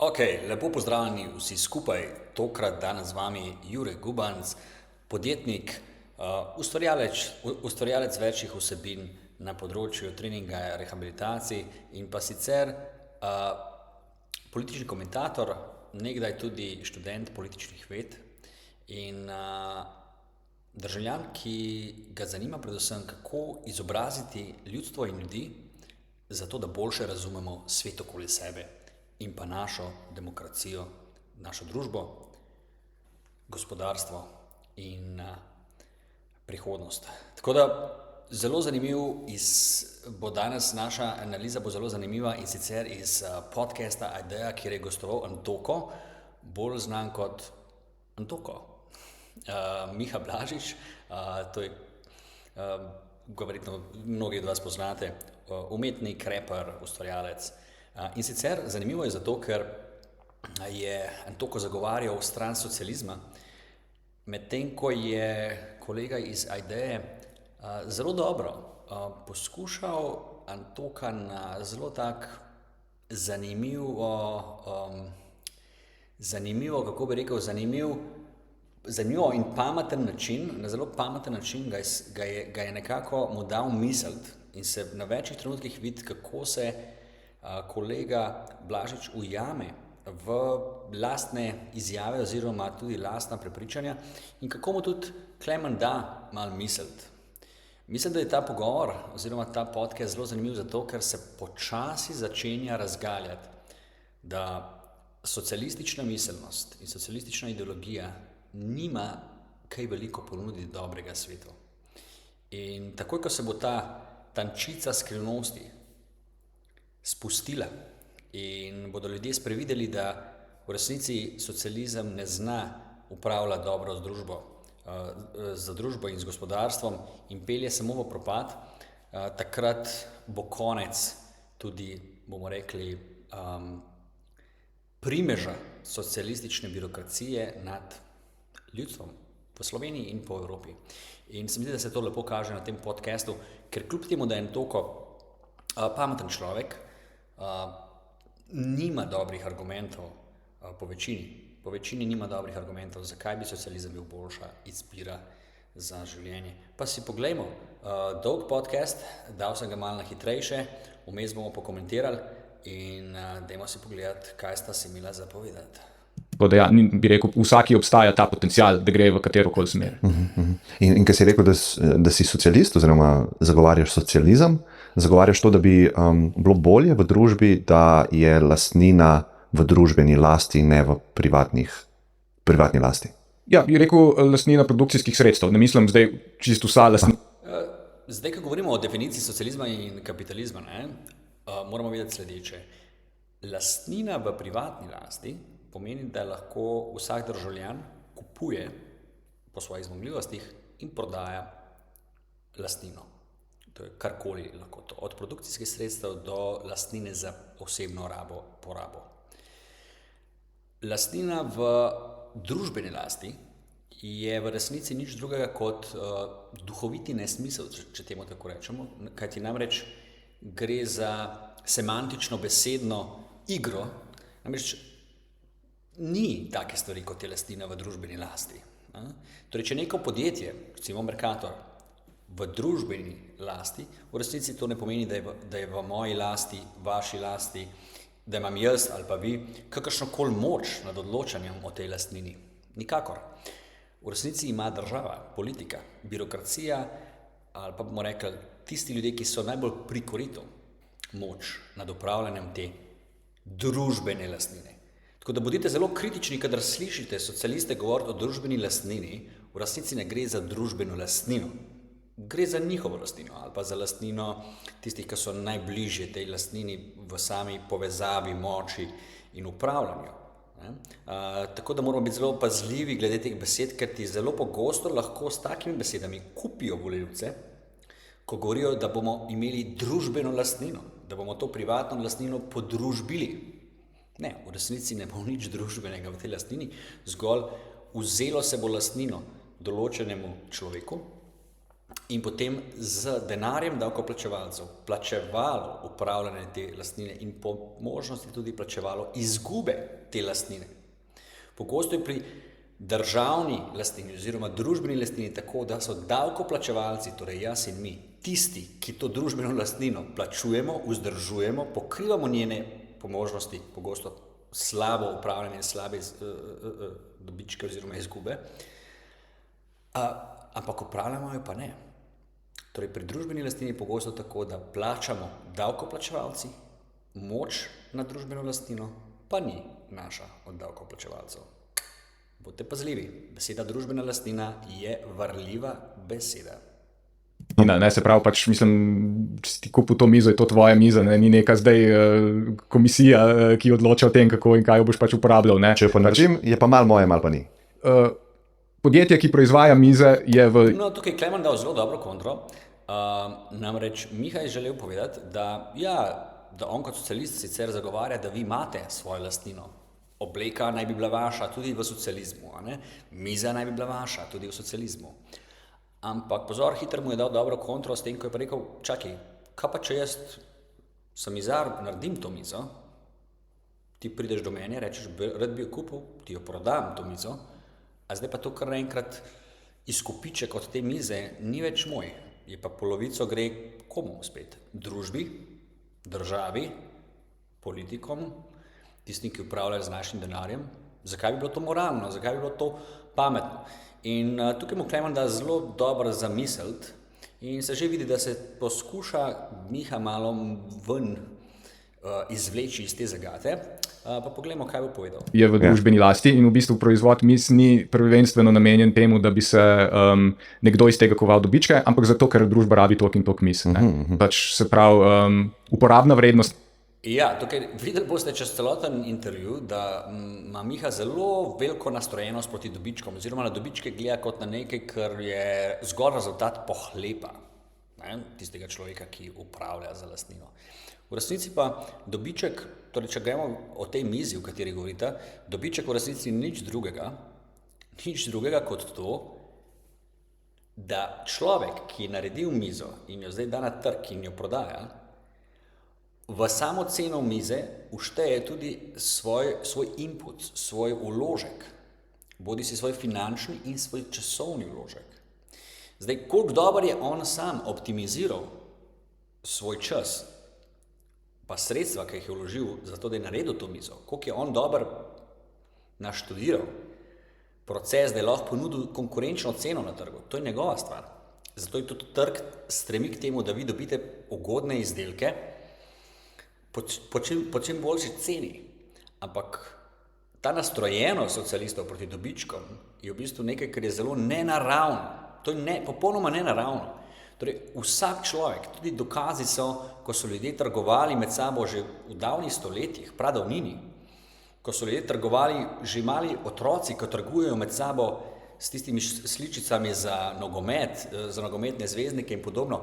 Ok, lepo pozdravljeni vsi skupaj. Tokrat danes z vami Jure Gubanc, podjetnik, ustvarjalec večjih vsebin na področju treninga, rehabilitacij in pa sicer politični komentator, nekdaj tudi študent političnih ved in državljan, ki ga zanima predvsem, kako izobraziti ljudstvo in ljudi, zato da boljše razumemo svet okoli sebe in pa našo demokracijo, našo družbo, gospodarstvo in prihodnost. Tako da zelo zanimiv bo danes naša analiza bo zelo zanimiva in sicer iz podcasta Ideja, kjer je gostoval Antoko, bolj znan kot Antoko. Miha Blažič, to je, ga verjetno mnogi od vas poznate, umetnik, reper, ustvarjalec. In sicer zanimivo je zato, ker je Antoko zagovarjal stran socializma, medtem ko je kolega iz Ideje zelo dobro poskušal Antoka na zelo tak zanimivo, kako bi rekel, zanimivo in pameten način, na zelo pameten način ga je nekako mu dal misliti in se na večjih trenutkih vidi, kako se kolega Blažič ujame v lastne izjave oziroma tudi lastna prepričanja in kako mu tudi Klemen da malo misliti. Mislim, da je ta pogovor oziroma ta podcast zelo zanimiv zato, ker se počasi začenja razgaljati, da socialistična miselnost in socialistična ideologija nima kaj veliko ponuditi dobrega svetu. In takoj, ko se bo ta tančica skrivnosti spustila in bodo ljudje sprevideli, da v resnici socializem ne zna upravljati dobro z družbo in z gospodarstvom in pelje samo v propad, takrat bo konec tudi, bomo rekli, primeža socialistične birokracije nad ljudstvom v Sloveniji in po Evropi. In se mi zdi, da se to lepo kaže na tem podcastu, ker kljub temu, da je Antoko pameten človek, nima dobrih argumentov po večini nima dobrih argumentov, zakaj bi socializem bil boljša izbira za življenje. Pa si poglejmo, dolg podcast, dal sem ga malo na hitrejše, vmes bomo pokomentirali in dajmo si pogledati, kaj sta si imela za povedati. Tako da ja, bi rekel, v vsaki obstaja ta potencial, da gre v katerokoli smer. In ker si rekel, da si socialist oziroma zagovarjaš socializem, zagovarjaš to, da bi bilo bolje v družbi, da je lastnina v družbeni lasti, ne v privatni lasti. Ja, bi rekel lastnina produkcijskih sredstev, ne mislim zdaj čisto vsa lastnina. Zdaj, ko govorimo o definiciji socializma in kapitalizma, moramo vedeti sledeče. Lastnina v privatni lasti pomeni, da lahko vsak državljan kupuje po svojih zmogljivostih in prodaja lastnino. To je karkoli lahko to, od produkcijskih sredstev do lastnine za osebno porabo. Lastnina v družbeni lasti je v resnici nič drugega kot duhoviti nesmisel, če temu tako rečemo, kajti namreč gre za semantično besedno igro, namreč ni take stvari, kot je lastnina v družbeni lasti. Torej, če neko podjetje, recimo Mercator, v družbeni lasti, v resnici to ne pomeni, da je v moji lasti, vaši lasti, da imam jaz ali pa vi kakršnokoli moč nad odločanjem o tej lastnini. Nikakor. V resnici ima država, politika, birokracija ali pa bomo rekli tisti ljudje, ki so najbolj pri koritu, moč nad upravljanjem te družbene lastnine. Tako da bodite zelo kritični, kadar slišite socialiste govoriti o družbeni lastnini, v resnici ne gre za družbeno lastnino. Gre za njihovo lastnino ali pa za lastnino tistih, ki so najbližje tej lastnini v sami povezavi, moči in upravljanju. Tako da moramo biti zelo pazljivi glede teh besed, ker ti zelo pogosto lahko s takimi besedami kupijo volivce, ko govorijo, da bomo imeli družbeno lastnino, da bomo to privatno lastnino podružbili. Ne, v resnici ne bo nič družbenega v tej lastnini, zgolj vzelo se bo lastnino določenemu človeku in potem z denarjem davkoplačevalcev plačevalo upravljanje te lastnine in po možnosti tudi plačevalo izgube te lastnine. Pogosto je pri državni lastnini oziroma družbeni lastnini tako, da so davkoplačevalci, torej jaz in mi, tisti, ki to družbeno lastnino plačujemo, vzdržujemo, pokrivamo njene po možnosti pogosto slabo upravljanje, slabe dobičke oziroma izgube, ampak upravljamo jo pa ne. Torej pri družbeni lastnini je pogosto tako, da plačamo davkoplačevalci, moč na družbeno lastnino pa ni naša od davkoplačevalcev. Bodite pazljivi, beseda družbena lastnina je varljiva beseda. Ne, se pravi, pač mislim, če si ti kupil to mizo, je to tvoja miza, ne? Ni neka zdaj komisija, ki odloča o tem, kako in kaj jo boš pač uporabljal. Ne? Če jo ponaredim, je pa malo moje, malo pa ni. Podjetje, ki proizvaja mize, je v... No, tukaj je Klemen dal zelo dobro kontro. Namreč Miha je želel povedati, da on kot socialist sicer zagovarja, da vi imate svojo lastnino. Obleka naj bi bila vaša tudi v socializmu, a ne? Miza naj bi bila vaša tudi v socializmu. Ampak pozor, hitro mu je dal dobro kontro s tem, ko je pa rekel, čakaj, kaj pa če jaz sem mizar, naredim to mizo, ti prideš do mene, rečeš, rad bi jo kupil, ti jo prodam to mizo, a zdaj pa to kar naenkrat izkupiček od te mize ni več moj, je pa polovico gre komu spet? Družbi, državi, politikom, tistim, ki upravljajo z našim denarjem. Zakaj bi bilo to moralno, zakaj bi bilo to pametno? In tukaj mu Klemen da zelo dobro zamisliti in se že vidi, da se poskuša Miha malo ven izvleči iz te zagate. Pa poglejmo, kaj bo povedal. Je v družbeni lasti in v bistvu proizvod miz ni prvenstveno namenjen temu, da bi se nekdo iz tega koval dobičke, ampak zato, ker družba rabi toliko in toliko miz. Pač se pravi, uporabna vrednost. Ja, tukaj videli boste čez celoten intervju, da ima Miha zelo veliko nastrojenost proti dobičkom, oziroma na dobičke gleda kot na nekaj, kar je zgolj rezultat pohlepa, ne, tistega človeka, ki upravlja za lastnino. V resnici pa dobiček, torej če gremo o tej mizi, o kateri govorite, dobiček v resnici ni nič drugega kot to, da človek, ki je naredil mizo in jo zdaj da na trg in jo prodaja, v samo ceno mize všteje tudi svoj input, svoj vložek, bodi si svoj finančni in svoj časovni vložek. Zdaj, koliko dober je on sam optimiziral svoj čas, pa sredstva, ki jih je vložil za to, da je naredil to mizo, koliko je on dober naštudiral proces, da je lahko ponudil konkurenčno ceno na trgu, to je njegova stvar. Zato je tudi trg stremi k temu, da vi dobite ugodne izdelke, po čim boljši ceni. Ampak ta nastrojenost socialistov proti dobičkom je v bistvu nekaj, kar je zelo nenaravno. To je popolnoma nenaravno. Torej, vsak človek, tudi dokazi so, ko so ljudje trgovali med sabo že v davnih stoletjih, pradavnini, ko so ljudje trgovali, že mali otroci, ko trgujejo med sabo s tistimi sličicami za nogomet, za nogometne zvezdnike in podobno,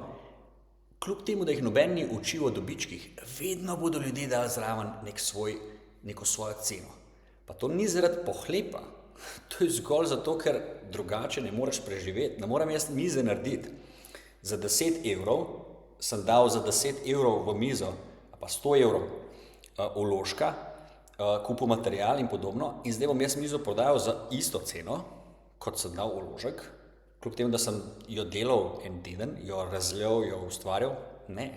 kljub temu, da jih noben ni učil o dobičkih, vedno bodo ljudje dali zraven neko svojo ceno. Pa to ni zaradi pohlepa, to je zgolj zato, ker drugače ne moreš preživeti. Ne morem jaz mize narediti. Za 10 evrov sem dal za 10 evrov v mizo, pa 100 evrov vložka, kupil material in podobno, in zdaj bom jaz mizo prodajal za isto ceno, kot sem dal vložek, kljub temu, da sem jo delal en teden, jo razlil, jo ustvarjal. Ne,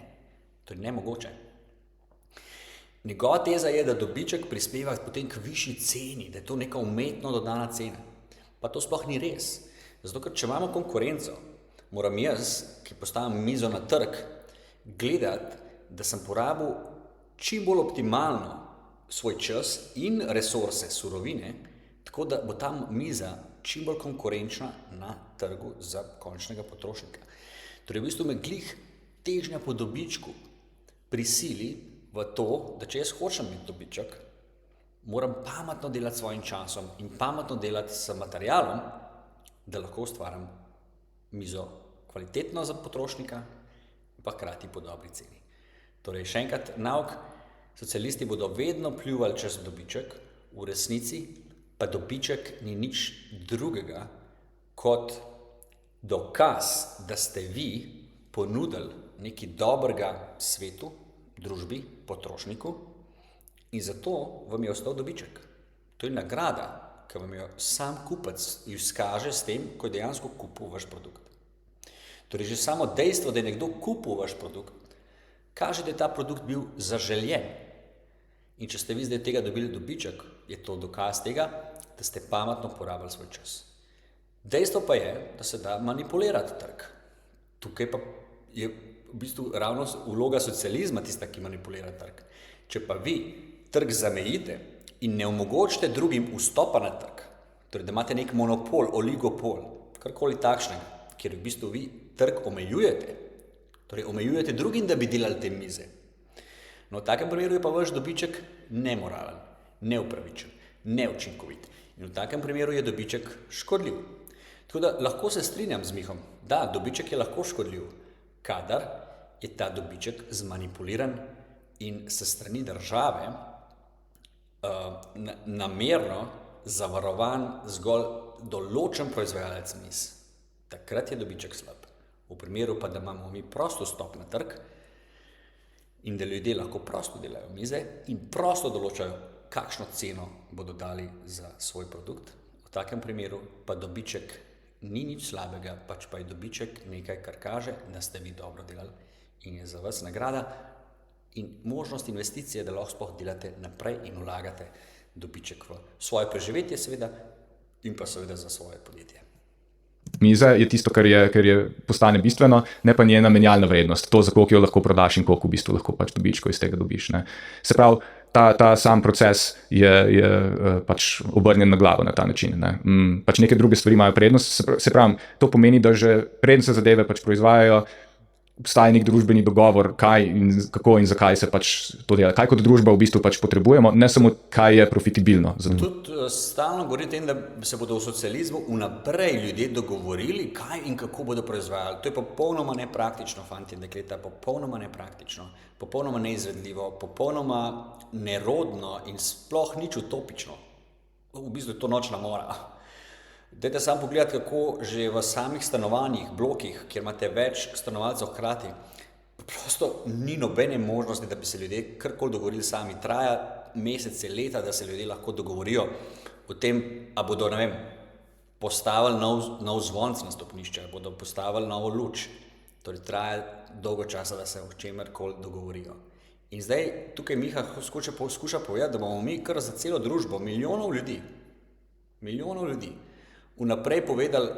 to je nemogoče. Njegova teza je, da dobiček prispeva potem k višji ceni, da je to neka umetno dodana cena. Pa to sploh ni res. Zato, ker če imamo konkurenco, moram jaz, ki postavim mizo na trg, gledati, da sem porabil čim bolj optimalno svoj čas in resurse, surovine, tako da bo ta miza čim bolj konkurenčna na trgu za končnega potrošnika. Torej, v bistvu me glih težnja po dobičku prisili v to, da če jaz hočem imeti dobiček, moram pametno delati s svojim časom in pametno delati s materialom, da lahko ustvarim mizo kvalitetno za potrošnika, pa hkrati po dobri ceni. Torej, še enkrat nauk, socialisti bodo vedno pljuvali čez dobiček, v resnici pa dobiček ni nič drugega kot dokaz, da ste vi ponudili nekaj dobrega svetu, družbi, potrošniku in zato vam je ostal dobiček. To je nagrada, ki vam jo sam kupec izkaže s tem, ko je dejansko kupil vaš produkt. Torej, že samo dejstvo, da je nekdo kupil vaš produkt, kaže, da je ta produkt bil zaželjen. In če ste vi zdaj tega dobili dobiček, je to dokaz tega, da ste pametno porabili svoj čas. Dejstvo pa je, da se da manipulirati trg. Tukaj pa je v bistvu ravno vloga socializma tista, ki manipulira trg. Če pa vi trg zamejite in ne omogočite drugim vstopa na trg, torej da imate nek monopol, oligopol, karkoli takšnega, kjer v bistvu vi trg omejujete, torej omejujete drugim, da bi delali te mize. No, v takem primeru je pa vaš dobiček nemoralen, neupravičen, neučinkovit. In v takem primeru je dobiček škodljiv. Tako da lahko se strinjam z Mihom, da dobiček je lahko škodljiv, kadar je ta dobiček zmanipuliran in se strani države namerno zavarovan zgolj določen proizvajalec miz. Takrat je dobiček slab. V primeru pa, da imamo mi prosto vstop na trg in da ljudje lahko prosto delajo mize in prosto določajo, kakšno ceno bodo dali za svoj produkt, v takem primeru pa dobiček ni nič slabega, pač pa je dobiček nekaj, kar kaže, da ste vi dobro delali in je za vas nagrada in možnost investicije, da lahko sploh delate naprej in vlagate dobiček v svoje preživetje seveda in pa seveda za svoje podjetje. Miza je tisto, kar postane bistveno, ne pa njena menjalna vrednost, to, za koliko jo lahko prodaš in koliko v bistvu lahko pač dobičko iz tega dobiš. Ne. Se pravi, ta sam proces je pač obrnjen na glavo na ta način. Ne. Pač neke druge stvari imajo prednost, se pravi, to pomeni, da že preden se zadeve pač proizvajajo, obstaja nek družbeni dogovor, kaj in kako in zakaj se pač to dela. Kaj kot družba v bistvu pač potrebujemo, ne samo kaj je profitabilno. Tudi stalno govori o tem, da se bodo v socializmu vnaprej ljudje dogovorili, kaj in kako bodo proizvajali. To je popolnoma nepraktično, fanti in dekleta, popolnoma nepraktično, popolnoma neizvedljivo, popolnoma nerodno in sploh nič utopično. V bistvu je to nočna mora. Dajte samo pogledati, kako že v samih stanovanjih, blokih, kjer imate več stanovalcev hkrati, prosto ni nobene možnosti, da bi se ljudje karkoli dogovorili sami. Traja mesece, leta, da se ljudje lahko dogovorijo o tem, a bodo, ne vem, postavili nov zvonc na stopnišče, a bodo postavili novo luč. Torej traja dolgo časa, da se o čemerkoli dogovorijo. In zdaj tukaj Miha poskuša povedati, da bomo mi kar za celo družbo, milijonov ljudi, vnaprej povedali,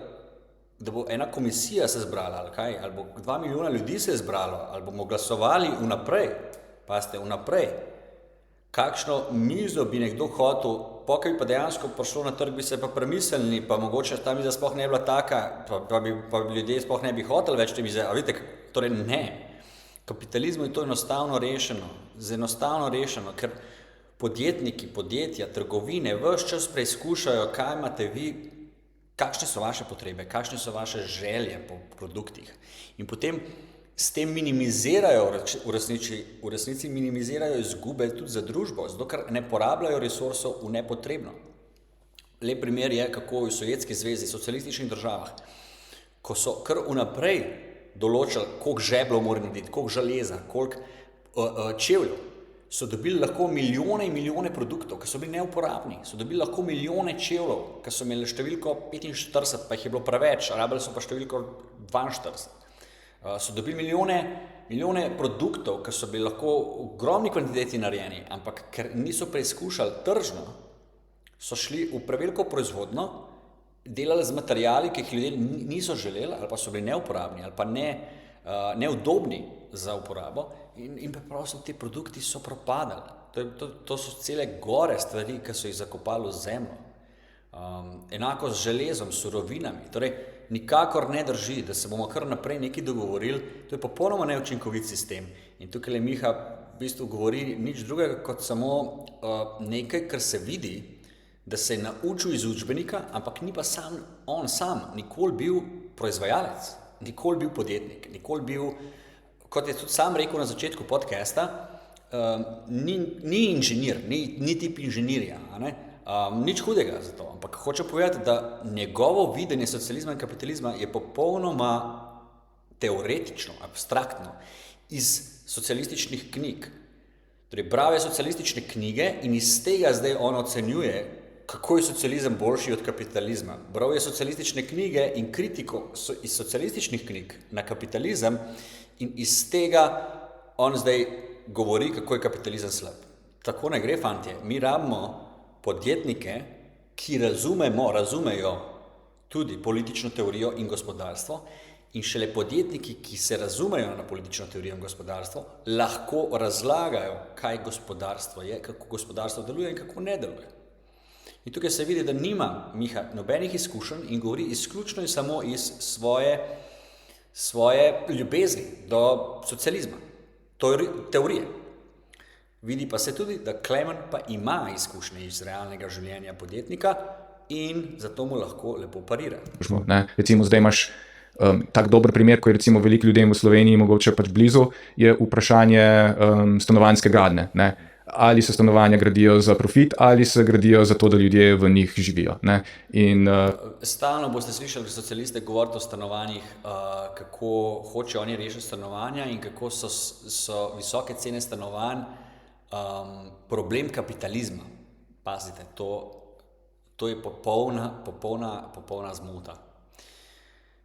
da bo ena komisija se zbrala, ali kaj, ali bo 2 milijona ljudi se zbralo, ali bomo glasovali vnaprej, pazite, vnaprej, kakšno mizo bi nekdo hotel, pokaj bi pa dejansko prišlo na trg, bi se pa premislili, pa mogoče ta miza sploh ne bila taka, pa bi ljudje sploh ne bi hoteli več te mize, a vidite, torej ne. Kapitalizmu je to enostavno rešeno, ker podjetniki, podjetja, trgovine ves čas preizkušajo, kaj imate vi, kakšne so vaše potrebe, kakšne so vaše želje po produktih. In potem s tem minimizirajo, v resnici minimizirajo izgube tudi za družbo, zato ker ne porabljajo resursov v nepotrebno. Lep primer je, kako v Sovjetski zvezi, socialističnih državah, ko so kar vnaprej določili, koliko žeblov mora narediti, koliko železa, koliko čevljev, so dobili lahko milijone in milijone produktov, ki so bili neuporabni, so dobili lahko milijone čevljev, ki so imeli številko 45, pa jih je bilo preveč, rabili so pa številko 42. So dobili milijone produktov, ki so bili lahko v ogromni kvantiteti narejeni, ampak ker niso preizkušali tržno, so šli v preveliko proizvodno, delali z materijali, ki jih ljudje niso želeli, ali pa so bili neuporabni, ali pa neudobni za uporabo in preprosto ti produkti so propadali. To so cele gore stvari, ki so jih zakopali v zemljo. Enako z železom, surovinami. Torej, nikakor ne drži, da se bomo kar naprej nekaj dogovorili. To je popolnoma neučinkovit sistem. In tukaj le Miha v bistvu govori nič drugega kot samo nekaj, kar se vidi, da se je naučil iz učbenika, ampak ni pa on sam nikoli bil proizvajalec, nikoli bil podjetnik, nikoli bil, kot je tudi sam rekel na začetku podcasta, ni inženir, ni tip inženirja, Nič hudega za to, ampak hoče povedati, da njegovo videnje socializma in kapitalizma je popolnoma teoretično, abstraktno, iz socialističnih knjig. Torej, brave socialistične knjige in iz tega zdaj on ocenjuje, kako je socializem boljši od kapitalizma. Bral je socialistične knjige in kritiko iz socialističnih knjig na kapitalizem in iz tega on zdaj govori, kako je kapitalizem slab. Tako ne gre, fantje. Mi rabimo podjetnike, ki razumejo tudi politično teorijo in gospodarstvo, in šele podjetniki, ki se razumejo na politično teorijo in gospodarstvo, lahko razlagajo, kaj gospodarstvo je, kako gospodarstvo deluje in kako ne deluje. In tukaj se vidi, da nima Miha nobenih izkušenj in govori izključno in samo iz svoje ljubezni do socializma, teorije. Vidi pa se tudi, da Klemen pa ima izkušnje iz realnega življenja podjetnika in zato mu lahko lepo parira. Recimo, zdaj imaš tak dober primer, ko je recimo veliko ljudem v Sloveniji mogoče pač blizu, je vprašanje stanovanjske gradnje. Ne? Ali se stanovanja gradijo za profit, ali se gradijo za to, da ljudje v njih živijo. Ne? Stalno boste slišali socialiste govoriti o stanovanjih, kako hoče oni rešiti stanovanja in kako so visoke cene stanovanj problem kapitalizma. Pazite, to je popolna zmota.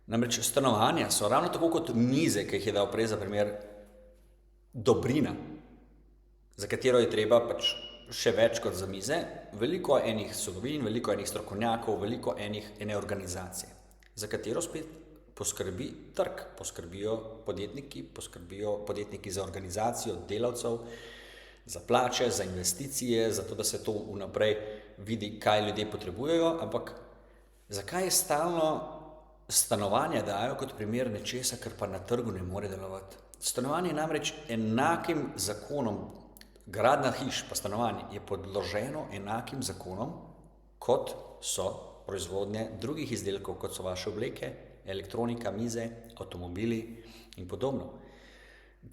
Namreč stanovanja so ravno tako kot mize, ki jih je dal prej za primer, dobrina, za katero je treba pač še več kot za mize, veliko enih surovin, veliko enih strokovnjakov, veliko ene organizacije, za katero spet poskrbi trg, poskrbijo podjetniki za organizacijo delavcev, za plače, za investicije, za to, da se to vnaprej vidi, kaj ljudje potrebujejo, ampak zakaj je stalno stanovanja dajo kot primer nečesa, kar pa na trgu ne more delovati? Stanovanje je namreč enakim zakonom, gradnja hiš pa stanovanje je podloženo enakim zakonom, kot so proizvodnje drugih izdelkov, kot so vaše obleke, elektronika, mize, avtomobili in podobno.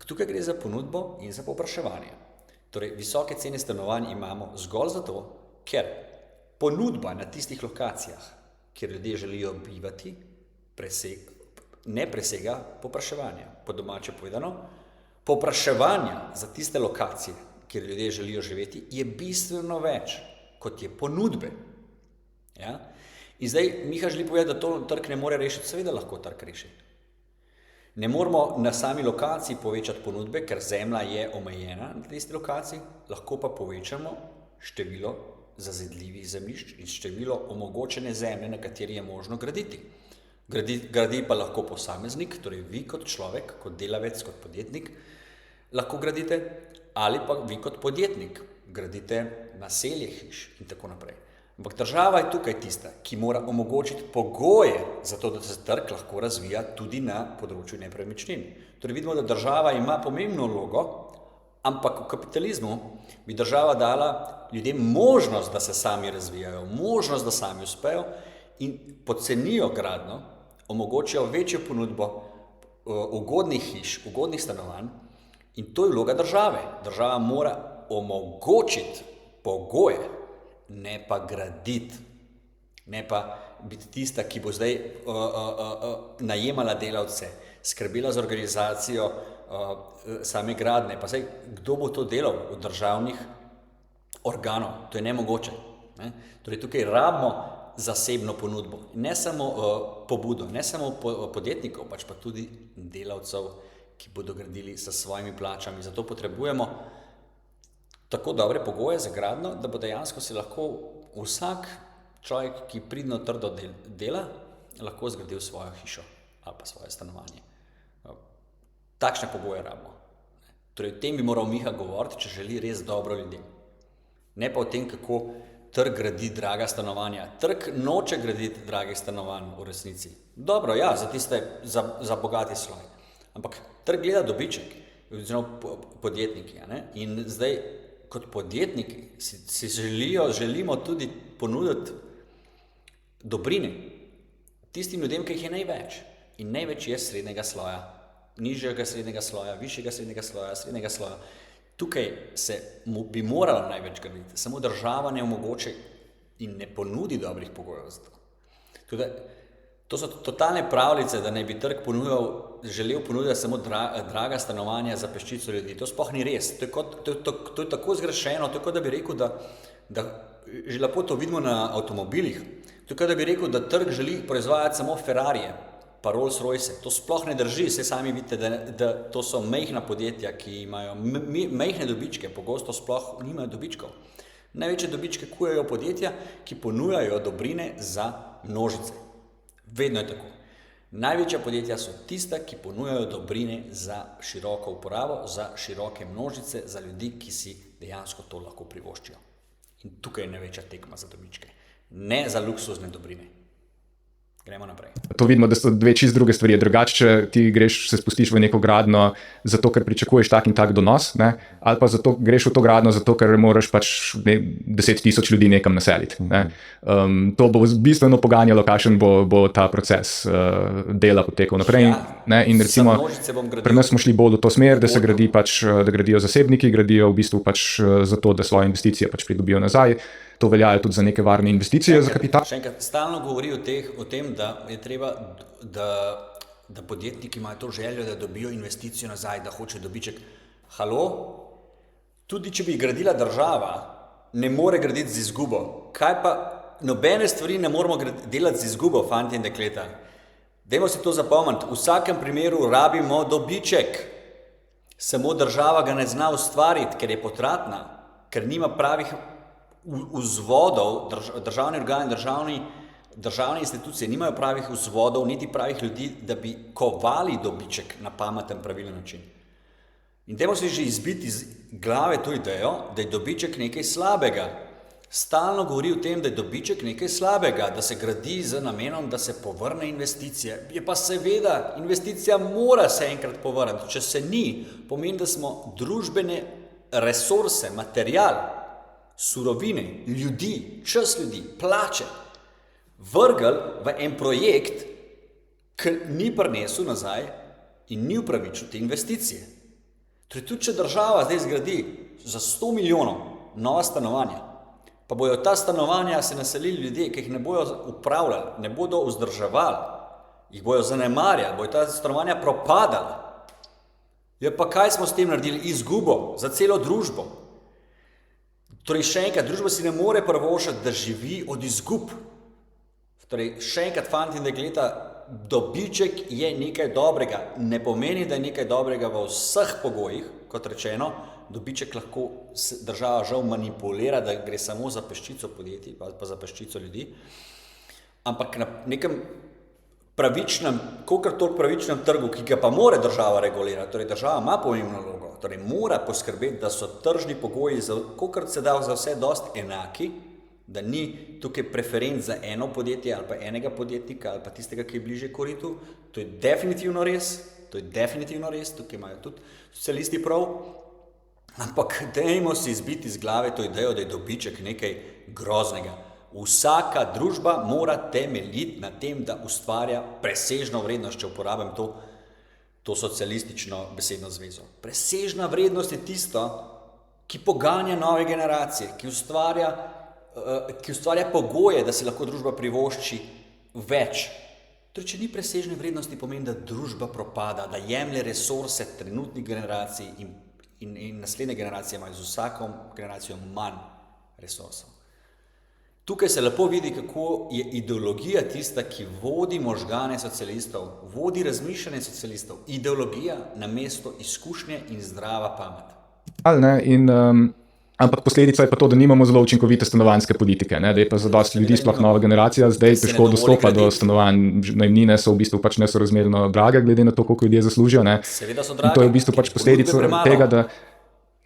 Tukaj gre za ponudbo in za povpraševanje. Torej, visoke cene stanovanj imamo zgolj zato, ker ponudba na tistih lokacijah, kjer ljudje želijo bivati, ne presega povpraševanja. Po domače povedano, povpraševanja za tiste lokacije, kjer ljudje želijo živeti, je bistveno več, kot je ponudbe. Ja? In zdaj Miha želi povedati, da to trg ne more rešiti. Seveda lahko trg reši. Ne moramo na sami lokaciji povečati ponudbe, ker zemlja je omejena na tisti lokaciji, lahko pa povečamo število zazidljivih zemljišč in število omogočene zemlje, na kateri je možno graditi. Gradi pa lahko posameznik, torej vi kot človek, kot delavec, kot podjetnik, lahko gradite, ali pa vi kot podjetnik gradite naselje hiš in tako naprej. Ampak država je tukaj tista, ki mora omogočiti pogoje za to, da se trg lahko razvija tudi na področju nepremičnin. Torej vidimo, da država ima pomembno vlogo, ampak v kapitalizmu bi država dala ljudem možnost, da se sami razvijajo, možnost, da sami uspejo in pocenijo gradnjo, omogočijo večjo ponudbo ugodnih hiš, ugodnih stanovanj in to je vloga države. Država mora omogočiti pogoje, ne pa graditi, ne pa biti tista, ki bo zdaj najemala delavce, skrbela za organizacijo same gradnje. Pa zdaj, kdo bo to delal od državnih organov? To je nemogoče. Ne? Torej, tukaj rabimo zasebno ponudbo. Ne samo pobudo, ne samo podjetnikov, pač pa tudi delavcev, ki bodo gradili sa svojimi plačami. Zato potrebujemo tako dobre pogoje za gradnjo, da bo dejansko se lahko vsak človek, ki pridno trdo dela, lahko zgradil svojo hišo ali pa svoje stanovanje. Takšne pogoje rabimo. Torej, o tem bi moral Miha govoriti, če želi res dobro ljudem. Ne pa o tem, kako trg gradi draga stanovanja. Trg noče graditi dragih stanovanj v resnici. Dobro, ja, za bogati sloj. Ampak trg gleda dobiček, oziroma podjetniki. Ne? In zdaj, kot podjetniki si želimo tudi ponuditi dobrine tistim ljudem, ki jih je največ. In največ je srednjega sloja, nižjega srednjega sloja, višjega srednjega sloja, srednjega sloja. Tukaj bi moralo največ graditi, samo država ne omogoči in ne ponudi dobrih pogojev za to. Tudi, to so totalne pravljice, da ne bi trg želel ponuditi samo draga stanovanja za peščico ljudi. To sploh ni res. To je tako zgrešeno, to je kot da bi rekel, da že lepo to vidimo na avtomobilih. To je kot da bi rekel, da trg želi proizvajati samo Ferrarije pa Rolls-Royce. To sploh ne drži, saj sami vidite, da to so majhna podjetja, ki imajo majhne dobičke, pogosto sploh nimajo dobičkov. Največje dobičke kujejo podjetja, ki ponujajo dobrine za množice. Vedno je tako. Največja podjetja so tista, ki ponujajo dobrine za široko uporabo, za široke množice, za ljudi, ki si dejansko to lahko privoščijo. In tukaj je največja tekma za dobičke. Ne za luksuzne dobrine. Gremo naprej. To vidimo, da so dve čist druge stvari. Drugače, če ti se spustiš v neko gradnjo zato, ker pričakuješ tak in tak donos, ne? Ali pa greš v to gradnjo zato, ker moraš 10,000 ljudi nekam naseliti. Ne? To bo bistveno poganjalo, kakšen bo ta proces dela potekal naprej. Ne? In recimo, pri nas smo šli bolj v to smer, da se da gradijo zasebniki, gradijo v bistvu zato, da svoje investicije pridobijo nazaj. To veljajo tudi za neke varne investicije za kapital. Še enkrat, stalno govori o tem, da je treba, da podjetniki imajo to željo, da dobijo investicijo nazaj, da hoče dobiček. Halo? Tudi če bi gradila država, ne more graditi z izgubo. Kaj pa, nobene stvari ne moramo delati z izgubo, fanti in dekleta. Dajmo si to zapomniti. V vsakem primeru rabimo dobiček. Samo država ga ne zna ustvariti, ker je potratna, ker nima pravih vzvodov, državni organi, državne institucije nimajo pravih vzvodov, niti pravih ljudi, da bi kovali dobiček na pameten, pravilen način. In dajmo se že izbiti iz glave to idejo, da je dobiček nekaj slabega. Stalno govori o tem, da je dobiček nekaj slabega, da se gradi z namenom, da se povrne investicije. Je pa seveda, investicija mora se enkrat povrniti. Če se ni, pomeni, da smo družbene resurse, material, surovine, ljudi, čas ljudi, plače, vrgli v en projekt, ki ni prinesel nazaj in ni upravičil te investicije. Torej, tudi če država zdaj zgradi za 100 milijonov nova stanovanja, pa bojo ta stanovanja se naselili ljudje, ki jih ne bojo upravljali, ne bodo vzdrževali, jih bojo zanemarjali, bojo ta stanovanja propadala. Ja, pa kaj smo s tem naredili? Izgubo za celo družbo. Torej, še enkrat, družba si ne more privoščiti, da živi od izgub. Torej, še enkrat, fanti in dekleta, dobiček je nekaj dobrega. Ne pomeni, da je nekaj dobrega v vseh pogojih, kot rečeno, dobiček lahko država žal manipulira, da gre samo za peščico podjetij, pa za peščico ljudi. Ampak na nekem pravičnem, kolikor toliko pravičnem trgu, ki ga pa mora država regulirati, torej država ima pomembno vlogo, torej mora poskrbeti, da so tržni pogoji, kolikor se da za vse dosti enaki, da ni tukaj preferenc za eno podjetje ali pa enega podjetnika ali pa tistega, ki je bliže koritu. To je definitivno res, tukaj imajo tudi socialisti prav, ampak dajmo si izbiti iz glave to idejo, da je dobiček nekaj groznega. Vsaka družba mora temeljiti na tem, da ustvarja presežno vrednost, če uporabim to socialistično besedno zvezo. Presežna vrednost je tisto, ki poganja nove generacije, ki ustvarja pogoje, da se lahko družba privošči več. Torej, če ni presežne vrednosti, pomeni, da družba propada, da jemlje resurse trenutnih generacij in naslednje generacije imajo z vsako generacijo manj resursov. Tukaj se lepo vidi, kako je ideologija tista, ki vodi možgane socialistov, vodi razmišljanje socialistov. Ideologija namesto izkušnje in zdrava pamet. Ampak posledica je pa to, da nimamo zelo učinkovite stanovanjske politike, ne? Da je pa za dosti ljudi, sploh nova generacija, zdaj težko dostopa do stanovanj. Najemnine so v bistvu nesorazmerno drage, glede na to, koliko ljudje zaslužijo. Ne? Seveda so drage. In to je v bistvu posledica tega, da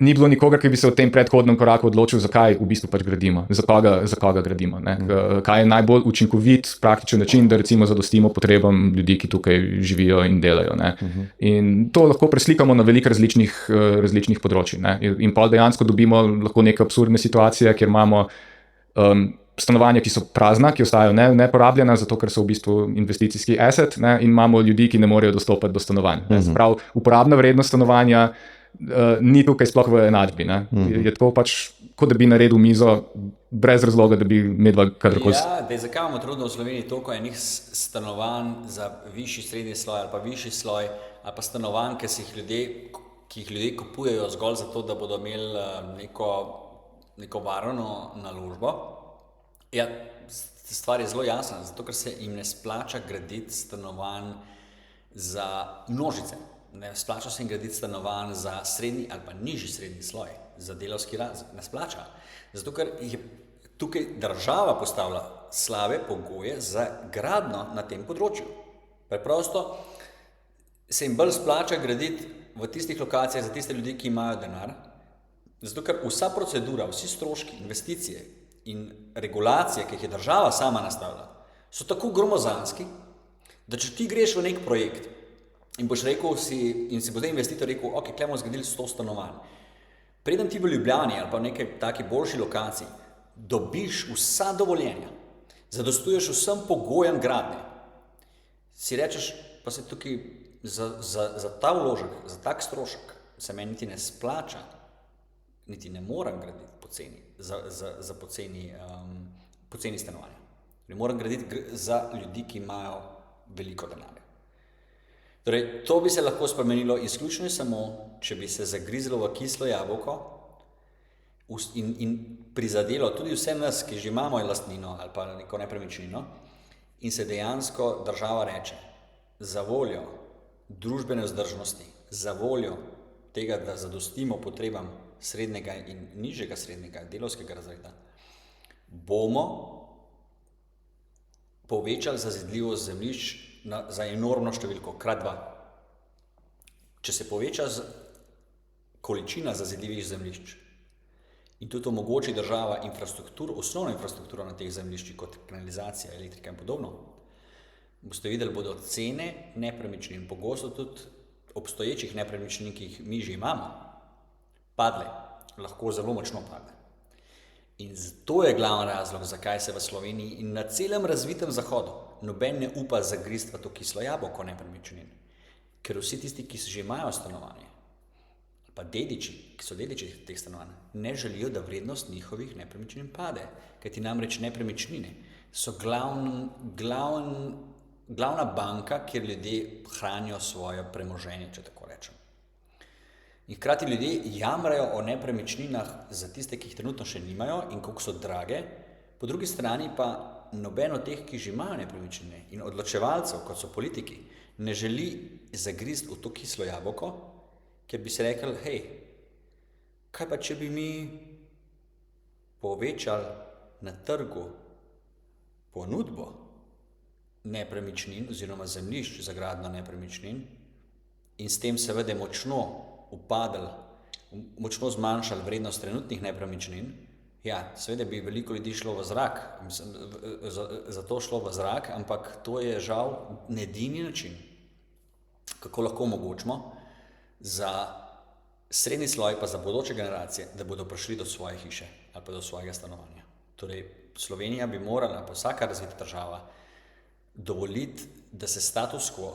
ni bilo nikogar, ki bi se v tem predhodnem koraku odločil, zakaj v bistvu gradimo, za koga gradimo. Ne? Kaj je najbolj učinkovit, praktičen način, da recimo zadostimo potrebam ljudi, ki tukaj živijo in delajo. Ne? In to lahko preslikamo na veliko različnih področij. Ne? In pa dejansko dobimo lahko neke absurdne situacije, kjer imamo stanovanja, ki so prazna, ki ostajajo neporabljena, zato ker so v bistvu investicijski asset, ne? In imamo ljudi, ki ne morejo dostopati do stanovanj. Prav, uporabna vrednost stanovanja ni tukaj sploh v enačbi. Je tako kot da bi naredil mizo brez razloga, da bi medva kadarkoli. Ja, zakaj imamo trudno v Sloveniji toliko enih stanovanj za višji srednji sloj ali pa višji sloj, ali pa stanovanj, ki jih ljudje kupujejo zgolj zato, da bodo imeli neko varno naložbo. Ja, stvar je zelo jasna, zato ker se jim ne splača graditi stanovanj za množice. Ne splača se jim graditi stanovanj za srednji ali pa nižji srednji sloj, za delavski razred. Ne splača. Zato ker je tukaj država postavlja slabe pogoje za gradnjo na tem področju. Preprosto se jim bolj splača graditi v tistih lokacijah za tiste ljudi, ki imajo denar, zato ker vsa procedura, vsi stroški, investicije in regulacije, ki jih je država sama nastavila, so tako gromozanski, da če ti greš v nek projekt in boš rekel in si bo zdaj investitor rekel, ok, tukaj bomo zgradili 100 stanovanj. Preden ti v Ljubljani ali pa v neki taki boljši lokaciji dobiš vsa dovoljenja, zadostuješ vsem pogojem gradnje, si rečeš, pa se tukaj za ta vložek, za tak strošek se meni niti ne splača, niti ne moram graditi poceni, za poceni stanovanja. Ne moram graditi za ljudi, ki imajo veliko denarja. Torej, to bi se lahko spremenilo izključno samo, če bi se zagrizlo v kislo jabolko in prizadelo tudi vse nas, ki že imamo lastnino ali pa neko nepremičnino, in se dejansko država reče, za voljo družbene vzdržnosti, za voljo tega, da zadostimo potrebam srednjega in nižjega srednjega delavskega razreda, bomo povečali zazidljivost zemljišč za enormno številko, krat 2. Če se poveča količina zazidljivih zemljišč in tudi omogoči država osnovno infrastrukturo na teh zemljiščih, kot kanalizacija, elektrika in podobno, boste videli, bodo cene nepremičnin, pogosto tudi obstoječih nepremičnin, ki jih mi že imamo, padle, lahko zelo močno padle. In to je glavni razlog, zakaj se v Sloveniji in na celem razvitem zahodu noben ne upa zagristi v to kislo jabolko nepremičnin. Ker vsi tisti, ki že imajo stanovanje, pa dediči, ki so dediči teh stanovanj, ne želijo, da vrednost njihovih nepremičnin pade. Kajti namreč nepremičnine so glavna banka, kjer ljudje hranijo svoje premoženje, če tako rečem. In hkrati ljudje jamrajo o nepremičninah za tiste, ki jih trenutno še nimajo in koliko so drage, po drugi strani pa noben od teh, ki že imajo nepremičnine in odločevalcev, kot so politiki, ne želi zagristi v to kislo jabolko, ker bi se rekli, hej, kaj pa če bi mi povečali na trgu ponudbo nepremičnin oziroma zemljišč za gradnjo nepremičnin in s tem seveda močno zmanjšali vrednost trenutnih nepremičnin, ja, seveda bi veliko ljudi šlo v zrak, zato šlo v zrak, ampak to je žal edini način, kako lahko omogočimo za srednji sloj pa za bodoče generacije, da bodo prišli do svoje hiše ali pa do svojega stanovanja. Torej, Slovenija bi morala, pa vsaka razvita država, dovoliti, da se status quo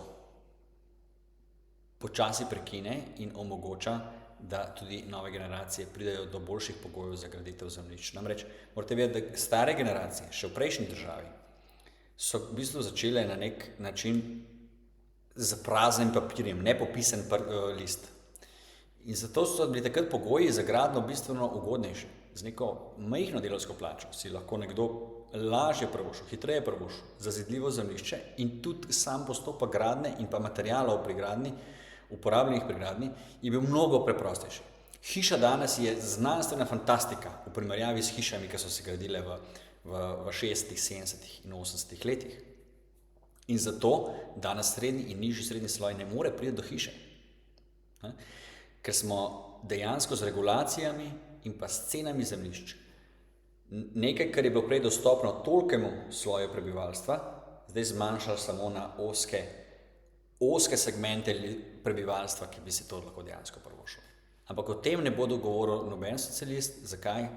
počasi prekine in omogoča, da tudi nove generacije pridejo do boljših pogojev za graditev zemljišč. Namreč, morate vedeti, da stare generacije, še v prejšnji državi, so v bistvu začele na nek način z praznim papirjem, nepopisan list. In zato so bili takrat pogoji za gradnjo bistveno ugodnejši. Z neko majhno delavsko plačo si lahko nekdo lažje privoščil, hitreje privoščil zazidljivo zemljišče in tudi sam postopek gradnje in pa materialov pri gradnji, uporabljenih pri gradnji, je bil mnogo preprostejši. Hiša danes je znanstvena fantastika v primerjavi s hišami, ki so se gradile v 60., 70. in 80. letih. In zato danes srednji in nižji srednji sloj ne more priti do hiše. Ker smo dejansko z regulacijami in pa s cenami zemljišč nekaj, kar je bilo prej dostopno tolikemu sloju prebivalstva, zdaj zmanjšali samo na ozke segmente prebivalstva, ki bi se to lahko dejansko privoščil. Ampak o tem ne bodo govoril noben socialist. Zakaj?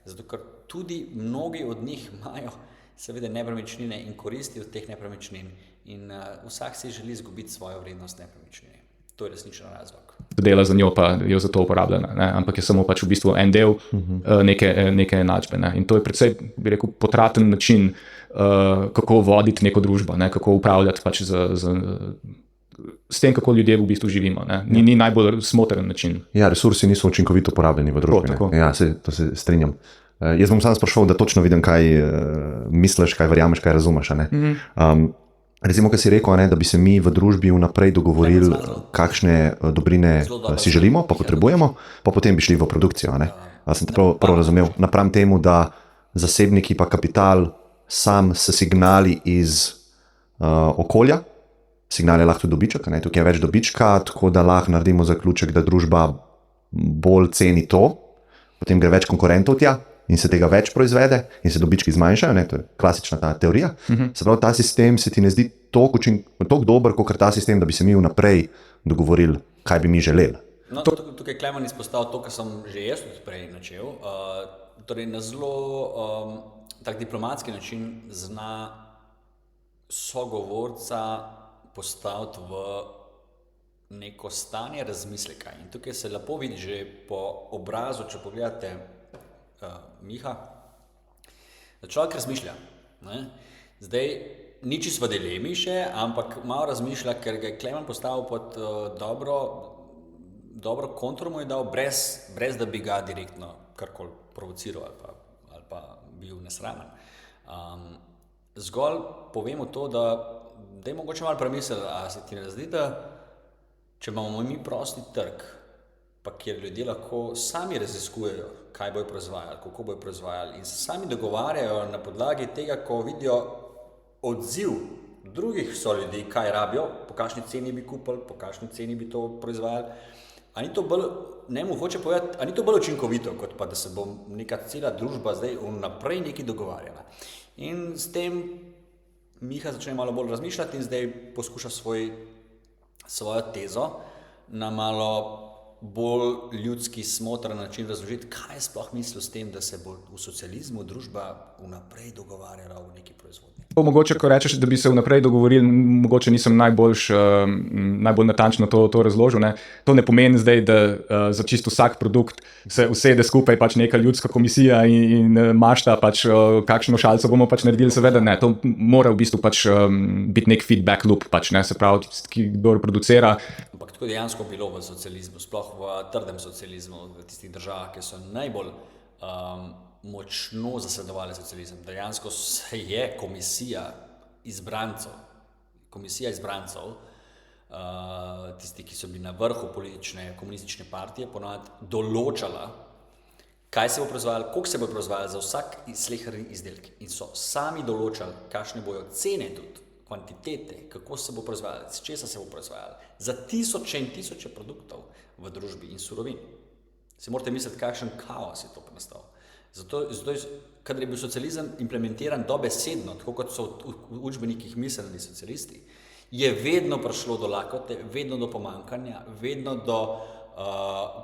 Zato, ker tudi mnogi od njih imajo seveda nepremičnine in koristijo od teh nepremičnin in vsak si želi izgubiti svojo vrednost nepremičnine. To je resničen razlog. Dela za njo, pa jo za to uporablja, ne? Ampak je samo pač v bistvu en del neke enačbe. Ne? In to je predvsej, bi rekel, potraten način, kako voditi neko družbo, ne? Kako upravljati pač s tem, kako ljudje v bistvu živimo. Ne? Ni najbolj smotrn način. Ja, resursi niso učinkovito porabljeni v družbi. Ja, to se strinjam. Jaz bom sam sprašal, da točno vidim, kaj misliš, kaj verjameš, kaj razumeš. Recimo, kaj si rekel, da bi se mi v družbi vnaprej dogovorili, kakšne dobrine si želimo, pa potrebujemo, pa potem bi šli v produkcijo. Sem te prav razumel. Napram temu, da zasebniki pa kapital sam s signali iz okolja, signal je lahko tudi dobiček, tukaj je več dobička, tako da lahko naredimo zaključek, da družba bolj ceni to, potem gre več konkurentov tja in se tega več proizvede in se dobički zmanjšajo, to je klasična ta teorija. Se pravi, ta sistem se ti ne zdi toliko dober, kot ta sistem, da bi se mi vnaprej dogovorili, kaj bi mi želeli. No, tukaj Klemen izpostavil to, kar sem že jaz tudi prej načel. Torej, na zelo tak diplomatski način zna sogovorca postaviti v neko stanje razmisleka. In tukaj se lepo vidi že po obrazu, če pogledate Miha, da človek razmišlja. Zdaj, ni čisto v dilemi še, ampak malo razmišlja, ker ga je Klemen postavil pod dobro kontro mu je dal, brez da bi ga direktno karkoli provociral ali pa bil nesramen. Zgolj povemo to, da je mogoče malo premisliti, a se ti ne zdi, da če imamo mi prosti trg, pa kjer ljudje lahko sami raziskujejo, kaj bojo proizvajali, kako bojo proizvajali in se sami dogovarjajo na podlagi tega, ko vidijo odziv drugih ljudi, kaj rabijo, po kakšni ceni bi kupili, po kakšni ceni bi to proizvajali. A ni to bolj, hoče povedati, a ni to bolj učinkovito, kot pa da se bo neka cela družba zdaj vnaprej nekaj dogovarjala. In s tem Miha začne malo bolj razmišljati in zdaj poskuša svojo tezo na malo bolj ljudski, smotren način razložiti, kaj je sploh mislil s tem, da se bo v socializmu družba vnaprej dogovarjala v neki proizvodnji. Mogoče, ko rečeš, da bi se vnaprej dogovorili, mogoče nisem najbolj natančno to razložil. Ne? To ne pomeni zdaj, da za čisto vsak produkt se usede skupaj pač neka ljudska komisija in mašta pač kakšno šalico bomo pač naredili, seveda ne. To mora v bistvu pač biti nek feedback loop, pač, ne? Se pravi, ki kdo producira. Ampak tako dejansko bilo v socializmu, sploh v trdem socializmu, v tistih državah, ki so najbolj močno zasledovali socializem. Dejansko se je komisija izbrancov, tisti, ki so bili na vrhu politične, komunistične partije, ponavadi določala, kaj se bo proizvajalo, koliko se bo proizvajalo za vsak sleherni izdelek. In so sami določali, kakšne bojo cene tudi, kvantitete, kako se bo proizvajalo, z česa se bo proizvajalo. Za tisoče in tisoče produktov v družbi in surovin. Si morate misliti, kakšen kaos je to nastal. Zato, kadar je bil socializem implementiran dobesedno, tako kot so v učbenikih mislili socialisti, je vedno prišlo do lakote, vedno do pomankanja, vedno do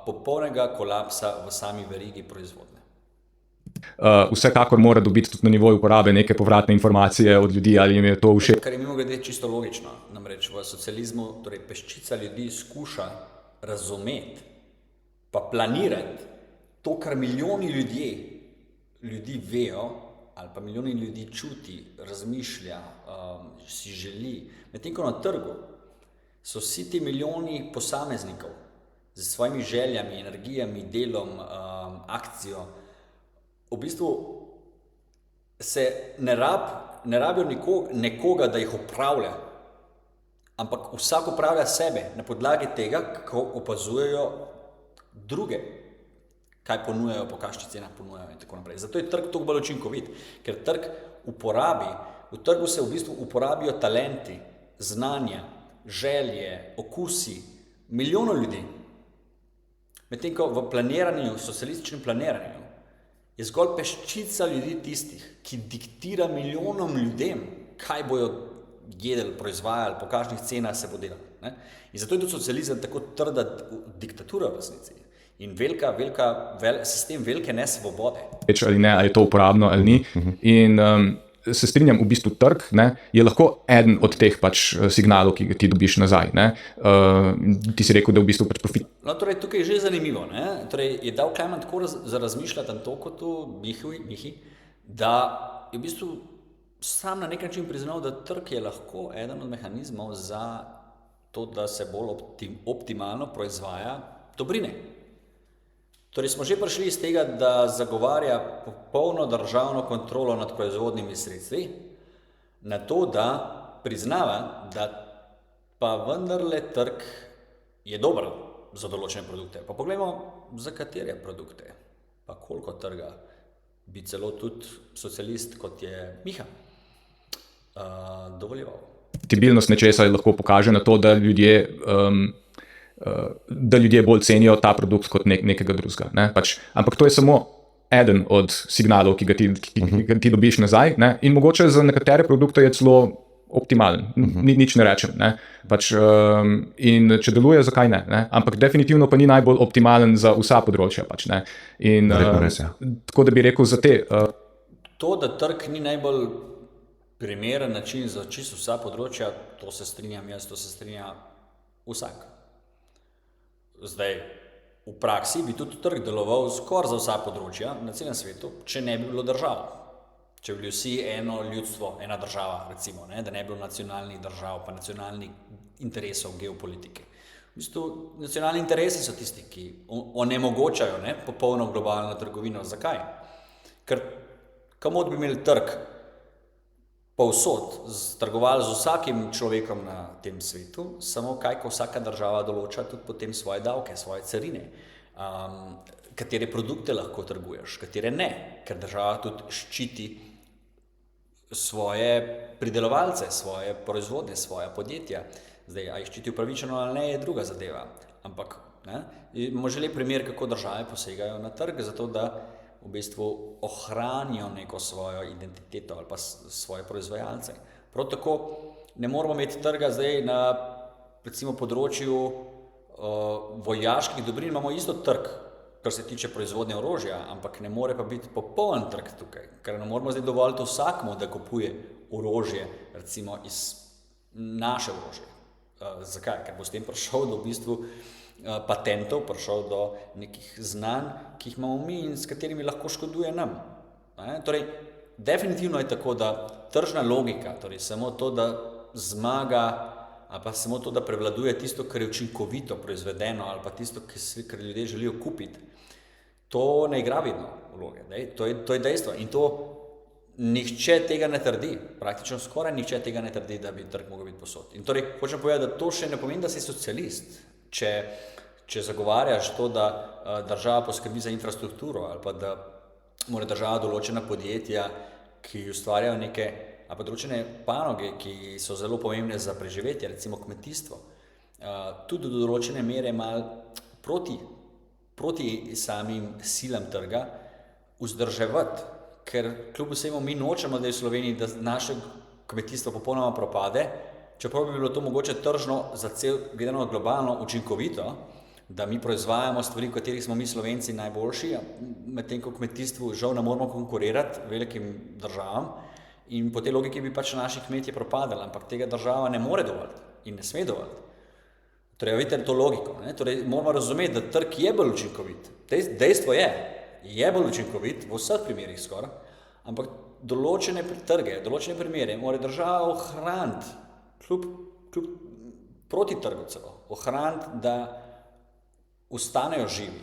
popolnega kolapsa v sami verigi proizvodnje. Vsekakor mora dobiti tudi na nivoju uporabe neke povratne informacije od ljudi, ali jim je to všeč. Kar je mimogrede čisto logično, namreč v socializmu torej peščica ljudi skuša razumeti pa planirati to, kar milijoni ljudi vejo ali pa milijoni ljudi čuti, razmišlja, si želi. Medtem ko na trgu so vsi ti milijoni posameznikov z svojimi željami, energijami, delom, akcijo, v bistvu se ne rabijo nekoga, da jih upravlja, ampak vsak upravlja sebe na podlagi tega, kako opazujejo druge, kaj ponujajo, po kakšnih cenah ponujajo in tako naprej. Zato je trg toliko bolj učinkovit, ker v trgu se v bistvu uporabijo talenti, znanja, želje, okusi milijonov ljudi. Medtem ko v planiranju, socialističnem planiranju, je zgolj peščica ljudi tistih, ki diktira milijonom ljudem, kaj bojo jedeli, proizvajali, po kakšnih cenah se bo delalo. In zato je tudi socializem tako trda diktatura v resnici. In sistem velike nesvobode. Ali ne, ali je to uporabno ali ni. In se strinjam, v bistvu trg, ne, je lahko eden od teh pač signalov, ki ga ti dobiš nazaj. Ne. Ti si rekel, da v bistvu pač profit. No, torej, tukaj je že zanimivo. Ne? Torej, je dal Klemen tako za razmišljati to kot Mihi, da je v bistvu sam na nek način priznal, da trg je lahko eden od mehanizmov za to, da se bolj optimalno proizvaja dobrine. Torej smo že prišli iz tega, da zagovarja popolno državno kontrolo nad proizvodnimi sredstvi, na to, da priznava, da pa vendarle trg je dober za določene produkte. Pa poglejmo, za katere produkte, pa koliko trga bi celo tudi socialist, kot je Miha, dovoljeval. Kompatibilnost nečesa lahko pokaže na to, da ljudje bolj cenijo ta produkt kot nekega drugega. Ne? Pač, ampak to je samo eden od signalov, ki ga ti dobiš nazaj. Ne? In mogoče za nekatere produkte je celo optimalen. Nič ne rečem. Ne? Pač, in če deluje, zakaj ne? Ne? Ampak definitivno pa ni najbolj optimalen za vsa področja. Pač, ne? In, res, ja. Tako da bi rekel za te. To, da trg ni najbolj primeren način za čisto vsa področja, to se strinjam jaz, to se strinja vsak. Zdaj, v praksi bi tudi trg deloval skoraj za vsa področja na celem svetu, če ne bi bilo država. Če bi bili vsi eno ljudstvo, ena država, recimo, ne? Da ne bi bilo nacionalnih držav, pa nacionalnih interesov geopolitike. V bistvu, nacionalni interesi so tisti, ki onemogočajo popolno globalno trgovino. Zakaj? Ker kamor bi imeli trg povsod, trgovali z vsakim človekom na tem svetu, samo kaj, ko vsaka država določa tudi potem svoje davke, svoje carine, katere produkte lahko trguješ, katere ne, ker država tudi ščiti svoje pridelovalce, svoje proizvode, svoja podjetja. Zdaj, a jih ščiti upravičeno ali ne, je druga zadeva. Ampak, imamo že lep primer, kako države posegajo na trg, zato da v bistvu ohranijo neko svojo identiteto ali pa svoje proizvajalce. Prav tako ne moramo imeti trga zdaj na recimo področju vojaških dobrin, imamo isto trg, kar se tiče proizvodnje orožja, ampak ne more pa biti popoln trg tukaj, ker ne moramo zdaj dovoliti vsakmu, da kupuje orožje, recimo iz naše orožje. Zakaj? Ker bo s tem prišel do v bistvu patentov, prišel do nekih znanj, ki jih imamo mi in s katerimi lahko škoduje nam. Torej, definitivno je tako, da tržna logika, torej samo to, da zmaga, ali pa samo to, da prevladuje tisto, kar je učinkovito proizvedeno, ali pa tisto, kar ljudje želijo kupiti, to ne igra vedno vloge. To je dejstvo. In to nihče tega ne trdi, praktično skoraj nihče tega ne trdi, da bi trg mogel biti posod. In torej, hočem povedati, da to še ne pomeni, da si socialist. Če zagovarjaš to, da država poskrbi za infrastrukturo ali pa da mora država določena podjetja, ki ustvarjajo neke ali pa določene panoge, ki so zelo pomembne za preživetje, recimo kmetijstvo, tudi do določene mere malo proti samim silam trga vzdrževati, ker kljub vsemu mi nočemo, da je v Sloveniji, da naše kmetijstvo popolnoma propade, čeprav bi bilo to mogoče tržno za gledano globalno učinkovito, da mi proizvajamo stvari, v katerih smo mi Slovenci najboljši, medtem ko kmetijstvu žal ne moramo konkurirati velikim državam in po tej logiki bi pač naši kmetje propadali, ampak tega država ne more dovoliti in ne sme dovoliti. Torej, vidite to logiko. Torej, moramo razumeti, da trg je bolj učinkovit. Dejstvo je bolj učinkovit v vseh primerih skoraj, ampak določene trge, določene primere mora država ohraniti, kljub proti trgu celo, ohraniti, da ostanejo živi.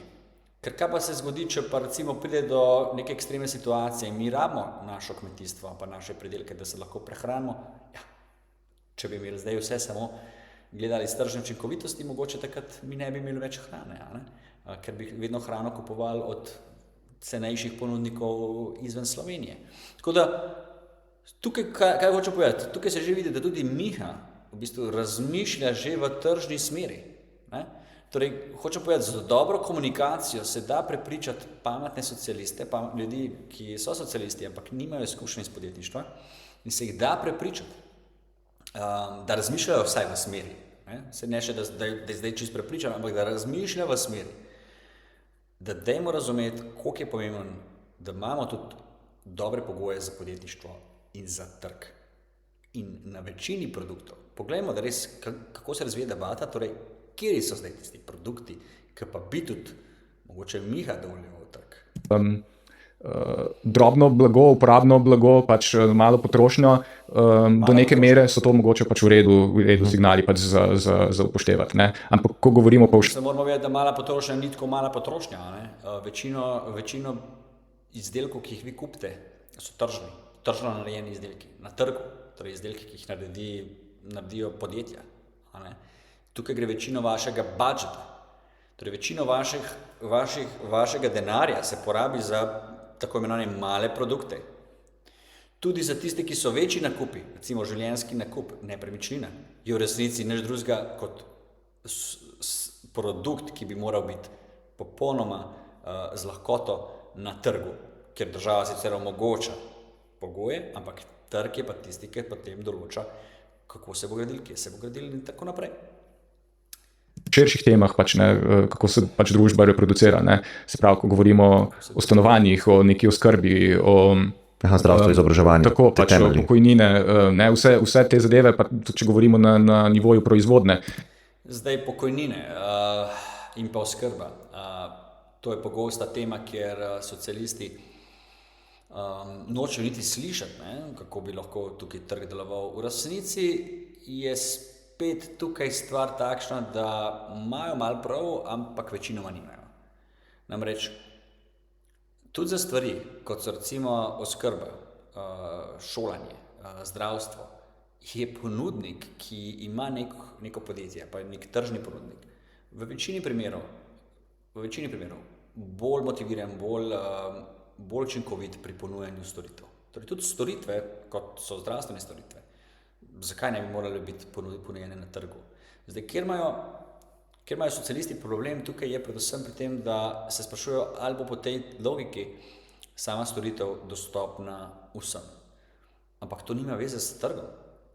Ker kaj pa se zgodi, če pa recimo pride do neke ekstremne situacije in mi rabimo našo kmetijstvo pa naše pridelke, da se lahko prehranimo, če bi imeli zdaj vse samo gledali iz tržne učinkovitosti, mogoče takrat mi ne bi imeli več hrane, ker bi vedno hrano kupovali od cenejših ponudnikov izven Slovenije. Tako da tukaj, kaj hočem povedati, tukaj se že vidi, da tudi Miha v bistvu razmišlja že v tržni smeri. Torej, hočem povedati, za dobro komunikacijo se da prepričati pametne socialiste, ljudi, ki so socialisti, ampak nimajo izkušnje iz podjetništva, in se jih da prepričati, da razmišljajo vsaj v smeri. Se ne še, da je zdaj čisto prepričan, ampak da razmišlja v smeri. Da dajmo razumeti, koliko je pomembno, da imamo tudi dobre pogoje za podjetništvo in za trg. In na večini produktov, poglejmo, da res, kako se razvija debata, torej, kje so zdaj tisti produkti, ki pa bi tudi mogoče Miha dovolil v trg. Drobno blago, uporabno blago, pač malo potrošnjo, do neke mere so to mogoče pač v redu signali pač za upoštevati. Ne? Ampak ko govorimo pa Se moramo vedeti, da mala potrošnja ni tako mala potrošnja. Ne? Večino izdelkov, ki jih vi kupite, so tržno narejeni izdelki na trgu, torej izdelki, ki jih naredijo podjetja. Ne? Tukaj gre večino vašega budžeta, torej večino vašega denarja se porabi za tako imenovane male produkte. Tudi za tiste, ki so večji nakupi, recimo življenjski nakup, nepremičnina, je v resnici nič drugega kot produkt, ki bi moral biti popolnoma z lahkoto na trgu, ker država sicer omogoča pogoje, ampak trg je pa tisti, ki potem določa, kako se bo gradil, kje se bo gradil in tako naprej. V širših temah, pač, ne, kako se pač družba reproducira. Ne. Se pravi, ko govorimo o stanovanjih, o neki oskrbi, o zdravstvu, izobraževanju, tako, pač, o pokojnine, ne, vse te zadeve, pa tudi če govorimo na nivoju proizvodne. Zdaj pokojnine in pa oskrba. To je pogosta tema, kjer socialisti nočejo niti slišati, ne, kako bi lahko tukaj trg deloval. V resnici je spet tukaj stvar takšna, da imajo malo prav, ampak večinoma nimajo. Namreč, tudi za stvari, kot so recimo oskrba, šolanje, zdravstvo, je ponudnik, ki ima neko podjetje, pa je nek tržni ponudnik, v večini primerov bolj motiviran, bolj učinkovit pri ponujanju storitev. Torej tudi storitve, kot so zdravstvene storitve, zakaj ne bi morali biti ponujene na trgu? Zdaj, kjer imajo socialisti problem, tukaj je predvsem pri tem, da se sprašujejo, ali bo po tej logiki sama storitev dostopna vsem. Ampak to nima veze s trgom.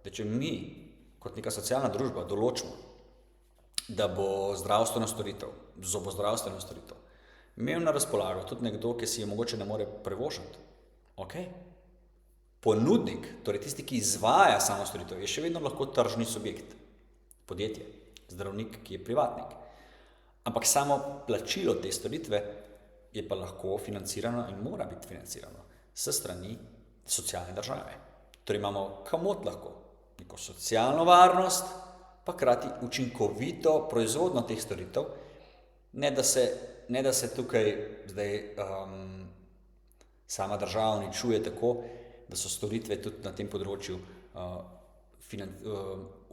Da če mi, kot neka socialna družba, določimo, da bo zdravstvena storitev, zobozdravstvena storitev, imel na razpolago tudi nekdo, ki si je mogoče ne more privoščiti. Okay. Ponudnik, torej tisti, ki izvaja samo storitev, je še vedno lahko tržni subjekt, podjetje, zdravnik, ki je privatnik. Ampak samo plačilo te storitve je pa lahko financirano in mora biti financirano s strani socialne države. Torej imamo kamot lahko neko socialno varnost, pa krati učinkovito proizvodno teh storitev, ne da se tukaj zdaj sama država uničuje tako, da so storitve tudi na tem področju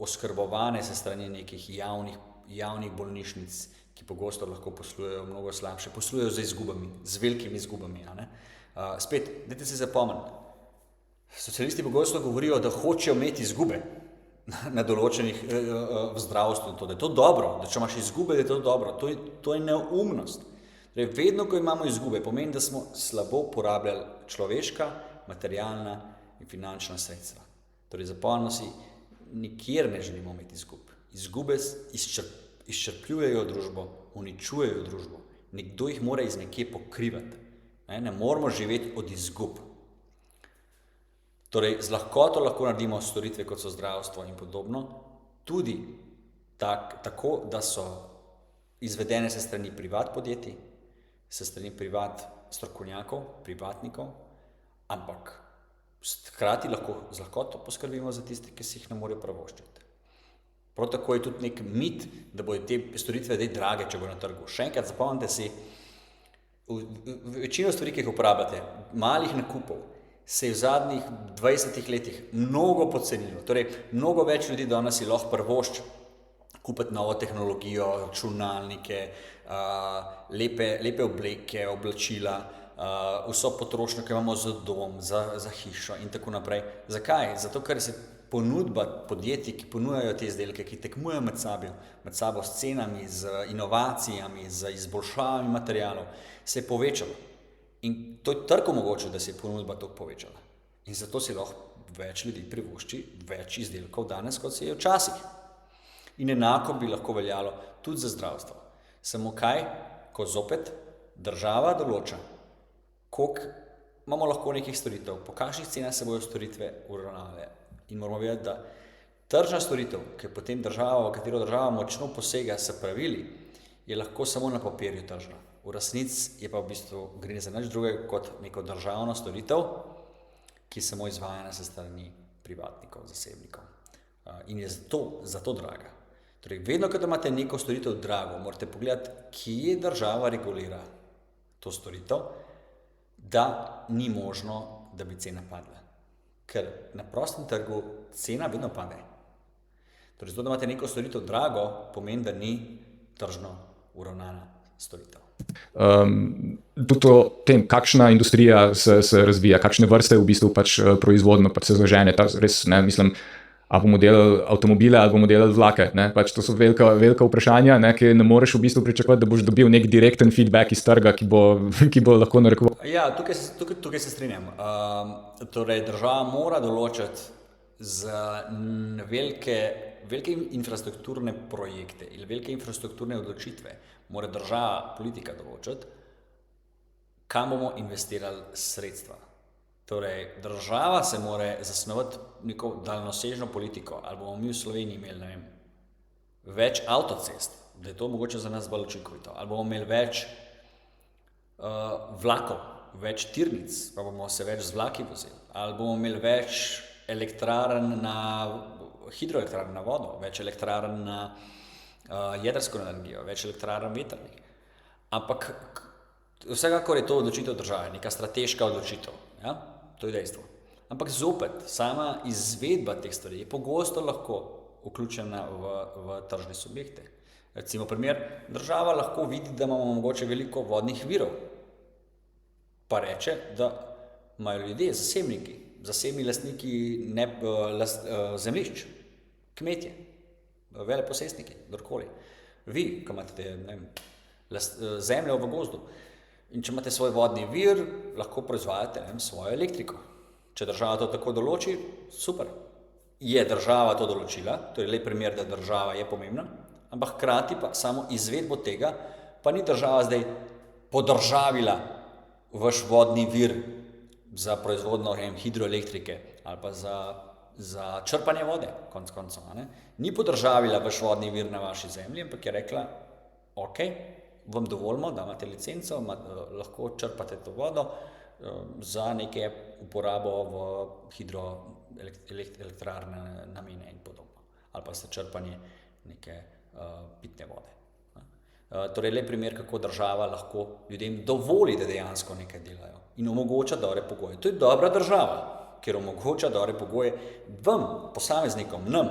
oskrbovane se strani nekih javnih bolnišnic, ki pogosto lahko poslujejo mnogo slabše, poslujejo z izgubami, z velikimi izgubami. Spet, dajte se zapomniti, socialisti pogosto govorijo, da hočejo imeti izgube na določenih v zdravstvu, da je to dobro, da če imaš izgube, da je to dobro, to je neumnost. Torej, vedno, ko imamo izgube, pomeni, da smo slabo porabljali človeška, materialna in finančna sredstva. Torej, zapomnimo si, nikjer ne želimo imeti izgub. Izgube izčrpljujejo družbo, uničujejo družbo. Nekdo jih mora iz nekje pokrivati. Ne moramo živeti od izgub. Torej, z lahkoto lahko naredimo storitve, kot so zdravstvo in podobno, tudi tako, da so izvedene se strani privat podjetij, se strani privat strokovnjakov, privatnikov, ampak hkrati lahko z lahkoto poskrbimo za tiste, ki si jih ne morejo privoščiti. Prav tako je tudi nek mit, da bodo te storitve drage, če bo na trgu. Še enkrat zapomnite si, večino stvari, ki jih uporabljate, malih nakupov, se je v zadnjih 20 letih mnogo pocenilo. Torej, mnogo več ljudi danes si lahko privošči kupiti novo tehnologijo, računalnike, lepe obleke, oblačila, vso potrošnjo, ki imamo za dom, za hišo in tako naprej. Zakaj? Zato, ker se ponudba podjetij, ki ponujajo te izdelke, ki tekmujejo med sabo s cenami, z inovacijami, z izboljšavami materialov, se je povečalo. In to je trg omogočil, da se je ponudba toliko povečala. In zato si lahko več ljudi privošči več izdelkov danes, kot se je včasih. In enako bi lahko veljalo tudi za zdravstvo. Samo kaj, ko zopet država določa, koliko imamo lahko nekih storitev, po kakšnih cenah se bodo storitve uravnale. In moramo vedeti, da tržna storitev, ki je potem država, v katero država močno posega s pravili, je lahko samo na papirju tržna. V resnici je pa v bistvu gre za nič drugega kot neko državno storitev, ki je samo izvajana se strani privatnikov, zasebnikov. In je zato draga. Torej, vedno, kad imate neko storitev drago, morate pogledati, kje država regulira to storitev, da ni možno, da bi cena padla. Ker na prostem trgu cena vedno pade. Torej, zato, da imate neko storitev drago, pomeni, da ni tržno uravnana storitev. Tudi o tem, kakšna industrija se razvija, kakšne vrste v bistvu pač proizvodno pač se zažene, res ne, mislim, a bomo delali avtomobile ali bomo delali vlake, ne, pač to so velika vprašanja, ne, ki ne moreš v bistvu pričakovati, da boš dobil nek direkten feedback iz trga, ki bo lahko narekoval. Ja, tukaj se strinjam. Torej, država mora določiti za velike infrastrukturne projekte ali velike infrastrukturne odločitve, mora država, politika določiti, kam bomo investirali sredstva. Torej, država se mora zasnovati neko daljnosežno politiko, ali bomo mi v Sloveniji imeli, ne vem, več avtocest, da je to mogoče za nas bolj učinkovito, ali bomo imeli več vlakov, več tirnic, pa bomo se več z vlaki vozili, ali bomo imeli več hidroelektrarn na vodo, več elektrarn na jedrsko energijo, več elektrarn vetrnih. Ampak vsekakor je to odločitev države, neka strateška odločitev, ja? To je dejstvo. Ampak zopet, sama izvedba teh stvari je pogosto lahko vključena v tržne subjekte. Recimo primer, država lahko vidi, da imamo mogoče veliko vodnih virov, pa reče, da imajo ljudje, zasebni lastniki zemljišč, kmetje, veleposestniki, kdorkoli. Vi, ki imate zemljo v gozdu, in če imate svoj vodni vir, lahko proizvajate svojo elektriko. Če država to tako določi, super. Je država to določila, to je lep primer, da država je pomembna, ampak hkrati pa samo izvedbo tega, pa ni država zdaj podržavila vaš vodni vir za proizvodno hidroelektrike ali pa za črpanje vode, konec koncev. Ni podržavila vaš vodni vir na vaši zemlji, ampak je rekla, ok, vam dovolimo, da imate licenco, lahko črpate to vodo za neke uporabo v hidroelektrarne namene in podobno. Ali pa za črpanje neke pitne vode. Torej, lep primer, kako država lahko ljudem dovoli, da dejansko nekaj delajo in omogoča dobre pogoje. To je dobra država, ker omogoča dobre pogoje vam, posameznikom, nam,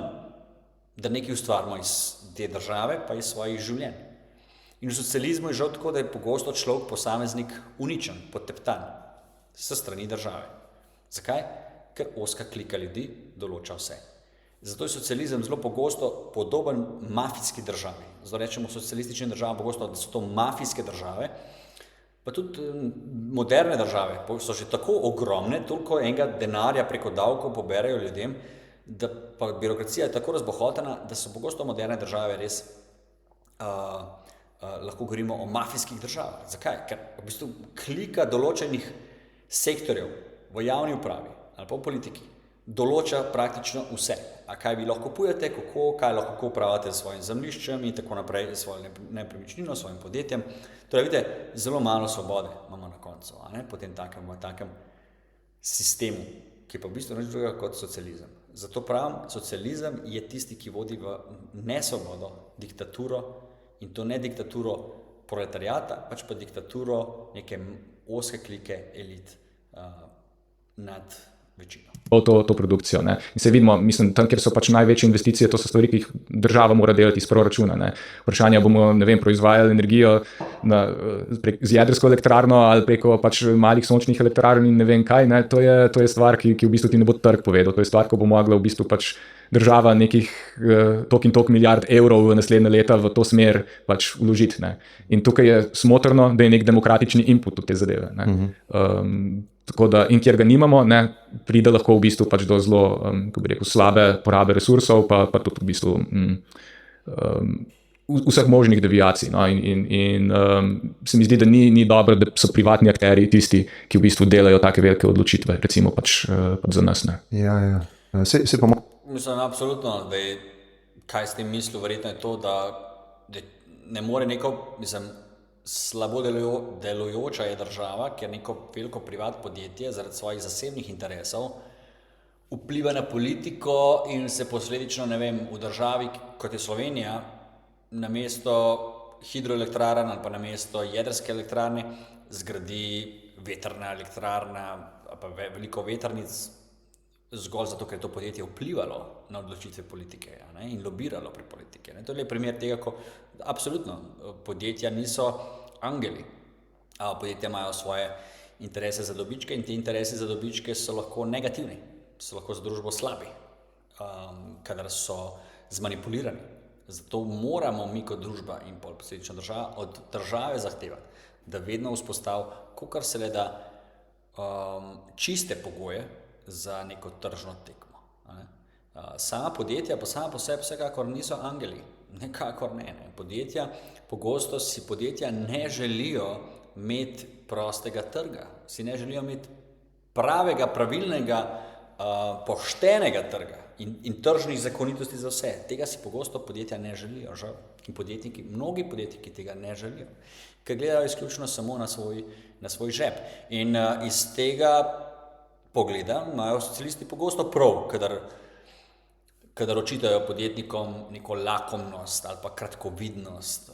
da nekaj ustvarimo iz te države, pa iz svojih življenj. In v socializmu je žal tako, da je pogosto človek, posameznik uničen, poteptan s strani države. Zakaj? Ker ozka klika ljudi določa vse. Zato je socializem zelo pogosto podoben mafijski državi. Zato rečemo socialistične države pogosto, da so to mafijske države, pa tudi moderne države so že tako ogromne, toliko enega denarja preko davkov poberajo ljudem, da pa birokracija je tako razbohotena, da so pogosto moderne države res lahko govorimo o mafijskih državah. Zakaj? Ker v bistvu klika določenih sektorjev v javni upravi ali pa v politiki določa praktično vse. A kaj vi lahko kupujete, kaj lahko upravljate s svojim zemljiščem in tako naprej, s svojo nepremičnino, s svojim podjetjem. Torej, vidite, zelo malo svobode imamo na koncu, potem takem sistemu, ki je pa v bistvu nič drugega kot socializem. Zato pravim, socializem je tisti, ki vodi v nesvobodo, diktaturo, in to ne diktaturo proletariata, pač pa diktaturo neke ozke klike elit nad večino. To produkcijo. Ne. In se vidimo, mislim, tam, kjer so pač največje investicije, to so stvari, ki jih država mora delati iz proračuna. Ne. Vprašanje, bomo, ne vem, proizvajali energijo z jedrsko elektrarno ali preko pač malih sončnih elektrarn in ne vem kaj, ne. To je stvar, ki v bistvu ti ne bo trg povedal. To je stvar, ko bo mogla v bistvu pač država nekih tok in tok milijard evrov v naslednje leta v to smer pač vložiti. Ne. In tukaj je smotrno, da je nek demokratični input v te zadeve. Ne. Tako da, in kjer ga nimamo, ne, pride lahko v bistvu pač do zelo, kako bi rekel, slabe porabe resursov, pa tudi v bistvu vseh možnih deviacij. No? In se mi zdi, da ni dobro, da so privatni akterji tisti, ki v bistvu delajo take velike odločitve, recimo pač za nas. Ne? Ja. Se pa Mislim, absolutno, da je, kaj s tem mislil, verjetno je to, da ne more neko, slabo delujoča je država, ker neko veliko privat podjetje zaradi svojih zasebnih interesov vpliva na politiko in se posledično, v državi, kot je Slovenija, namesto hidroelektrarn ali pa namesto jedrske elektrarne zgradi vetrna elektrarna ali pa veliko vetrnic, zgolj zato, ker je to podjetje vplivalo na odločitve politike in lobiralo pri politike. To je primer tega, ko absolutno podjetja niso angeli. Podjetja imajo svoje interese za dobičke in ti interesi za dobičke so lahko negativni, so lahko za družbo slabi, kadar so zmanipulirani. Zato moramo mi kot družba in posledično država od države zahtevati, da vedno vzpostavi, kolikor se le da, čiste pogoje za neko tržno tekmo. Sama podjetja pa sama po sebi vsekakor niso angeli, nekakor ne. Pogosto si podjetja ne želijo imeti prostega trga, si ne želijo imeti pravega, pravilnega, poštenega trga in tržnih zakonitosti za vse. Tega si pogosto podjetja ne želijo, žal. In mnogi podjetniki tega ne želijo, ker gledajo izključno samo na svoj žep. In iz tega pogleda imajo socialisti pogosto prav, kadar očitajo podjetnikom neko lakomnost ali pa kratkovidnost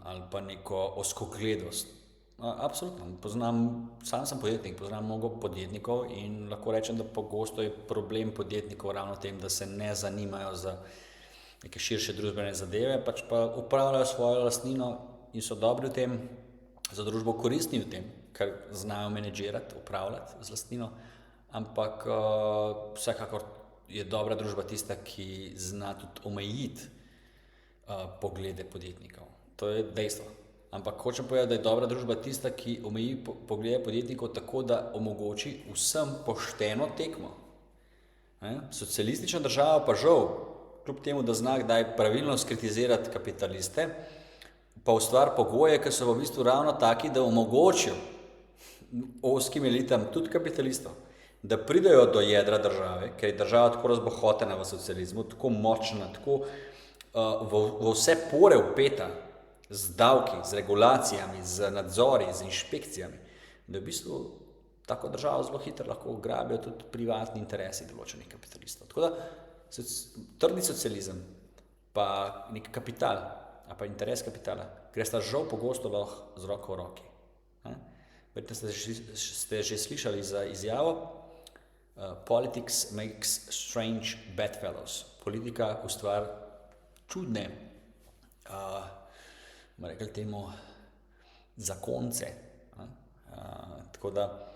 ali pa neko ozkogledost. Absolutno. Sam sem podjetnik, poznam mnogo podjetnikov in lahko rečem, da pogosto je problem podjetnikov ravno v tem, da se ne zanimajo za neke širše družbene zadeve, pač pa upravljajo svojo lastnino in so dobri v tem, za družbo koristni v tem, ker znajo menedžirati, upravljati z lastnino, ampak vsekakor je dobra družba tista, ki zna tudi omejiti poglede podjetnikov. To je dejstvo. Ampak hočem povedati, da je dobra družba tista, ki omeji poglede podjetnikov tako, da omogoči vsem pošteno tekmo. Socialistična država pa žal, kljub temu, da zna kdaj pravilno skritizirati kapitaliste, pa ustvari pogoje, ki so v bistvu ravno taki, da omogočijo ozkim elitam, tudi kapitalistov, da pridejo do jedra države, ker je država tako razbohotena v socializmu, tako močna, tako v vse pore vpeta, z davki, z regulacijami, z nadzori, z inšpekcijami, da v bistvu tako državo zelo hitro lahko ugrabijo tudi privatni interesi določenih kapitalistov. Tako da trdni socializem pa nek kapital, a pa interes kapitala, gre sta žal pogosto lahko z roko v roki. Verjetno ste že slišali za izjavo Politics makes strange bedfellows. Politika ustvari čudne rekli temu zakonce. Tako da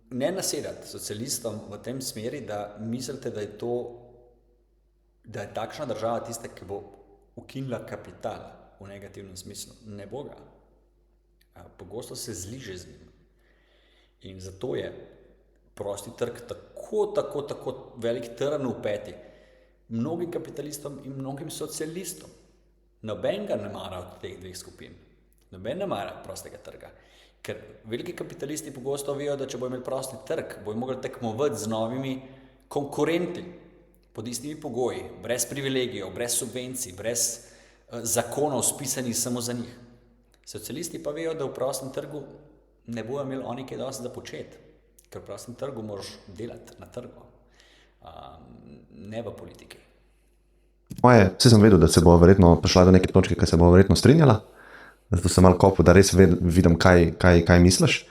ne nasedati socialistom v tem smeri, da mislite, da je takšna država tista, ki bo ukinila kapital v negativnem smislu. Ne bo ga. Pogosto se zliže z njim. In zato je prosti trg tako velik trn v peti mnogim kapitalistom in mnogim socialistom. Noben ga ne mara od teh dveh skupin. Noben ne mara prostega trga. Ker veliki kapitalisti pogosto vejo, da če bo imeli prosti trg, bojo mogli tekmovati z novimi konkurenti pod istimi pogoji, brez privilegijev, brez subvencij, brez zakonov spisanih samo za njih. Socialisti pa vejo, da v prostem trgu ne bojo imeli oni kaj dosti za početi, ker v prostem trgu moraš delati na trgu, ne v politiki. Vse sem vedel, da se bo verjetno prišla do neke točke, ki se bo verjetno strinjala, zato sem malo kopil, da res vidim, kaj misliš.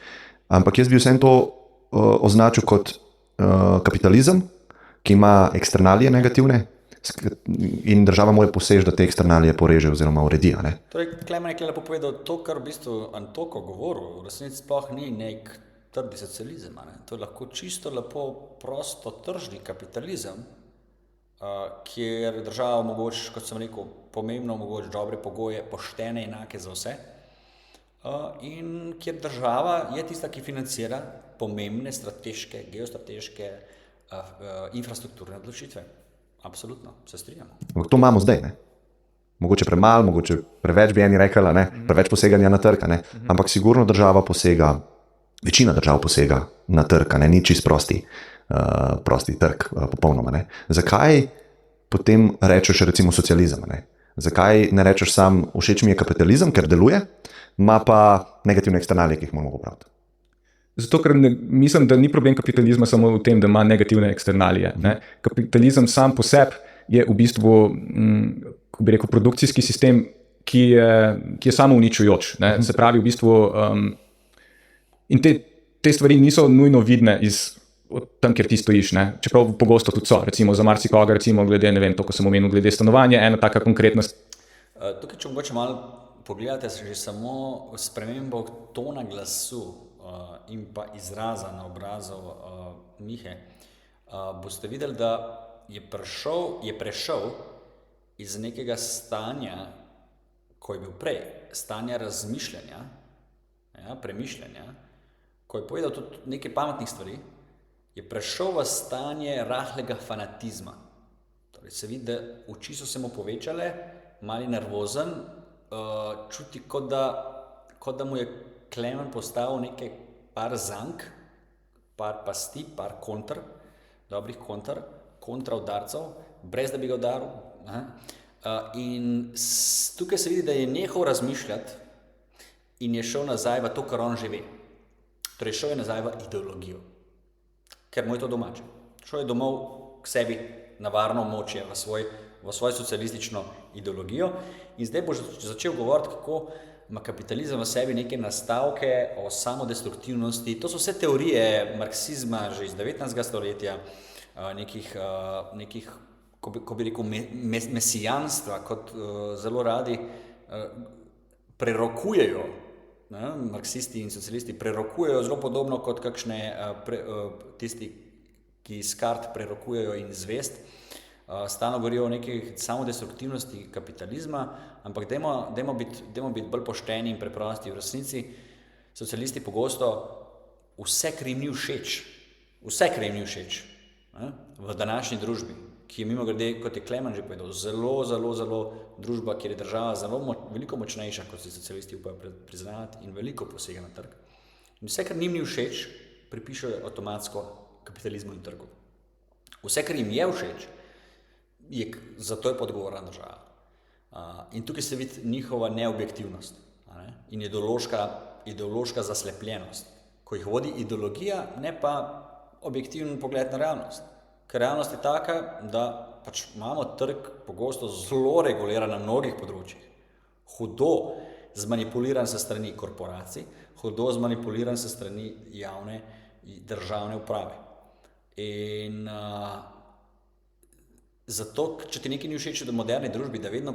Ampak jaz bi vsem to označil kot kapitalizem, ki ima eksternalije negativne in država mora poseči, da te eksternalije poreže oziroma uredi. Torej, Klemen je lepo povedal, to, kar v bistvu Antoko govoril, v resnici sploh ni nek trdi socializem. To je lahko čisto lepo prosto tržni kapitalizem, kjer država omogoči, kot sem rekel, pomembno omogoči dobre pogoje, poštene, enake za vse, in kjer država je tista, ki financira pomembne strateške, geostrateške, infrastrukturne odločitve. Absolutno, se strinjamo. To imamo zdaj, ne? Mogoče premalo, mogoče preveč bi eni rekli, ne, preveč poseganja na trg, ne, ampak sigurno država posega, večina držav posega na trg, ne, ni čist prosti trg, popolnoma, ne. Zakaj potem rečeš recimo socializem, ne? Zakaj ne rečeš sam, všeč mi je kapitalizem, ker deluje, ima pa negativne eksternalije, ki jih moramo popraviti? Zato, ker mislim, da ni problem kapitalizma samo v tem, da ima negativne eksternalije. Ne? Kapitalizem sam po sebi je v bistvu, kako bi rekel, produkcijski sistem, ki je samo uničujoč. Ne? Se pravi, v bistvu, in te stvari niso nujno vidne od tam, kjer ti stojiš. Ne? Čeprav pogosto tudi so, recimo za marsikoga, recimo glede, ne vem, to, ko sem omenil, glede stanovanja, ena taka konkretna. Tukaj, če mogoče malo pogledate, že samo spremembo tona glasu in pa izraza na obrazu Mihe, boste videli, da je prešel iz nekega stanja, ko je bil prej, stanja razmišljanja, premišljanja, ko je povedal tudi nekaj pametnih stvari, je prešel v stanje rahlega fanatizma. Torej se vidi, da oči so se mu povečale, mali nervozen, čuti, kot da mu je Klemen postavil nekaj par zank, par pasti, par dobrih kontra udarcev, brez da bi ga udaril. In tukaj se vidi, da je nehal razmišljati in je šel nazaj v to, kar on že ve. Torej šel je nazaj v ideologijo, ker mu je to domače. Šel je domov k sebi na varno območje, v svojo socialistično ideologijo in zdaj bo začel govoriti, kako ima kapitalizem v sebi neke nastavke o samodestruktivnosti. To so vse teorije marksizma že iz 19. stoletja, nekih ko bi rekel, mesijanstva, kot zelo radi prerokujejo, marksisti in socialisti prerokujejo zelo podobno kot kakšne tisti, ki iz kart prerokujejo in zvest. Stalno govorijo o nekaj samodestruktivnosti kapitalizma, ampak dajmo biti bolj pošteni in preprosti. V resnici socialisti pogosto vse, kar jim ni všeč v današnji družbi, ki je mimogrede, kot je Klemen že povedal, zelo družba, kjer je država veliko močnejša, kot si socialisti upajo priznavati in veliko posega na trg. In vse, kar jim ni všeč, pripišejo avtomatsko kapitalizmu in trgu. Vse, kar jim je všeč, zato je podgovorna država. In tukaj se vidi njihova neobjektivnost in ideološka zaslepljenost, ko jih vodi ideologija, ne pa objektiven pogled na realnost. Ker realnost je taka, da pač imamo trg pogosto zelo reguliran na mnogih področjih, hudo zmanipuliran sa strani korporacij, hudo zmanipuliran sa strani javne državne uprave. In zato, če ti nekaj ni všeč v moderni družbi, da vedno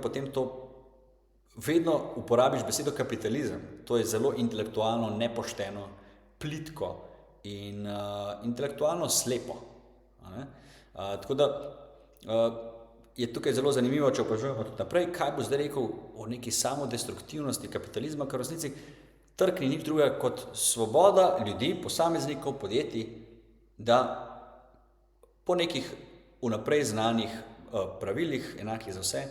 uporabiš besedo kapitalizem, to je zelo intelektualno nepošteno, plitko in intelektualno slepo. Tako da je tukaj zelo zanimivo, če opažujemo tudi naprej, kaj bo zdaj rekel o neki samodestruktivnosti kapitalizma, ker v resnici trg ni nič drugega kot svoboda ljudi, posameznikov, podjetij, da po nekih vnaprej znanih pravilih, enakih za vse,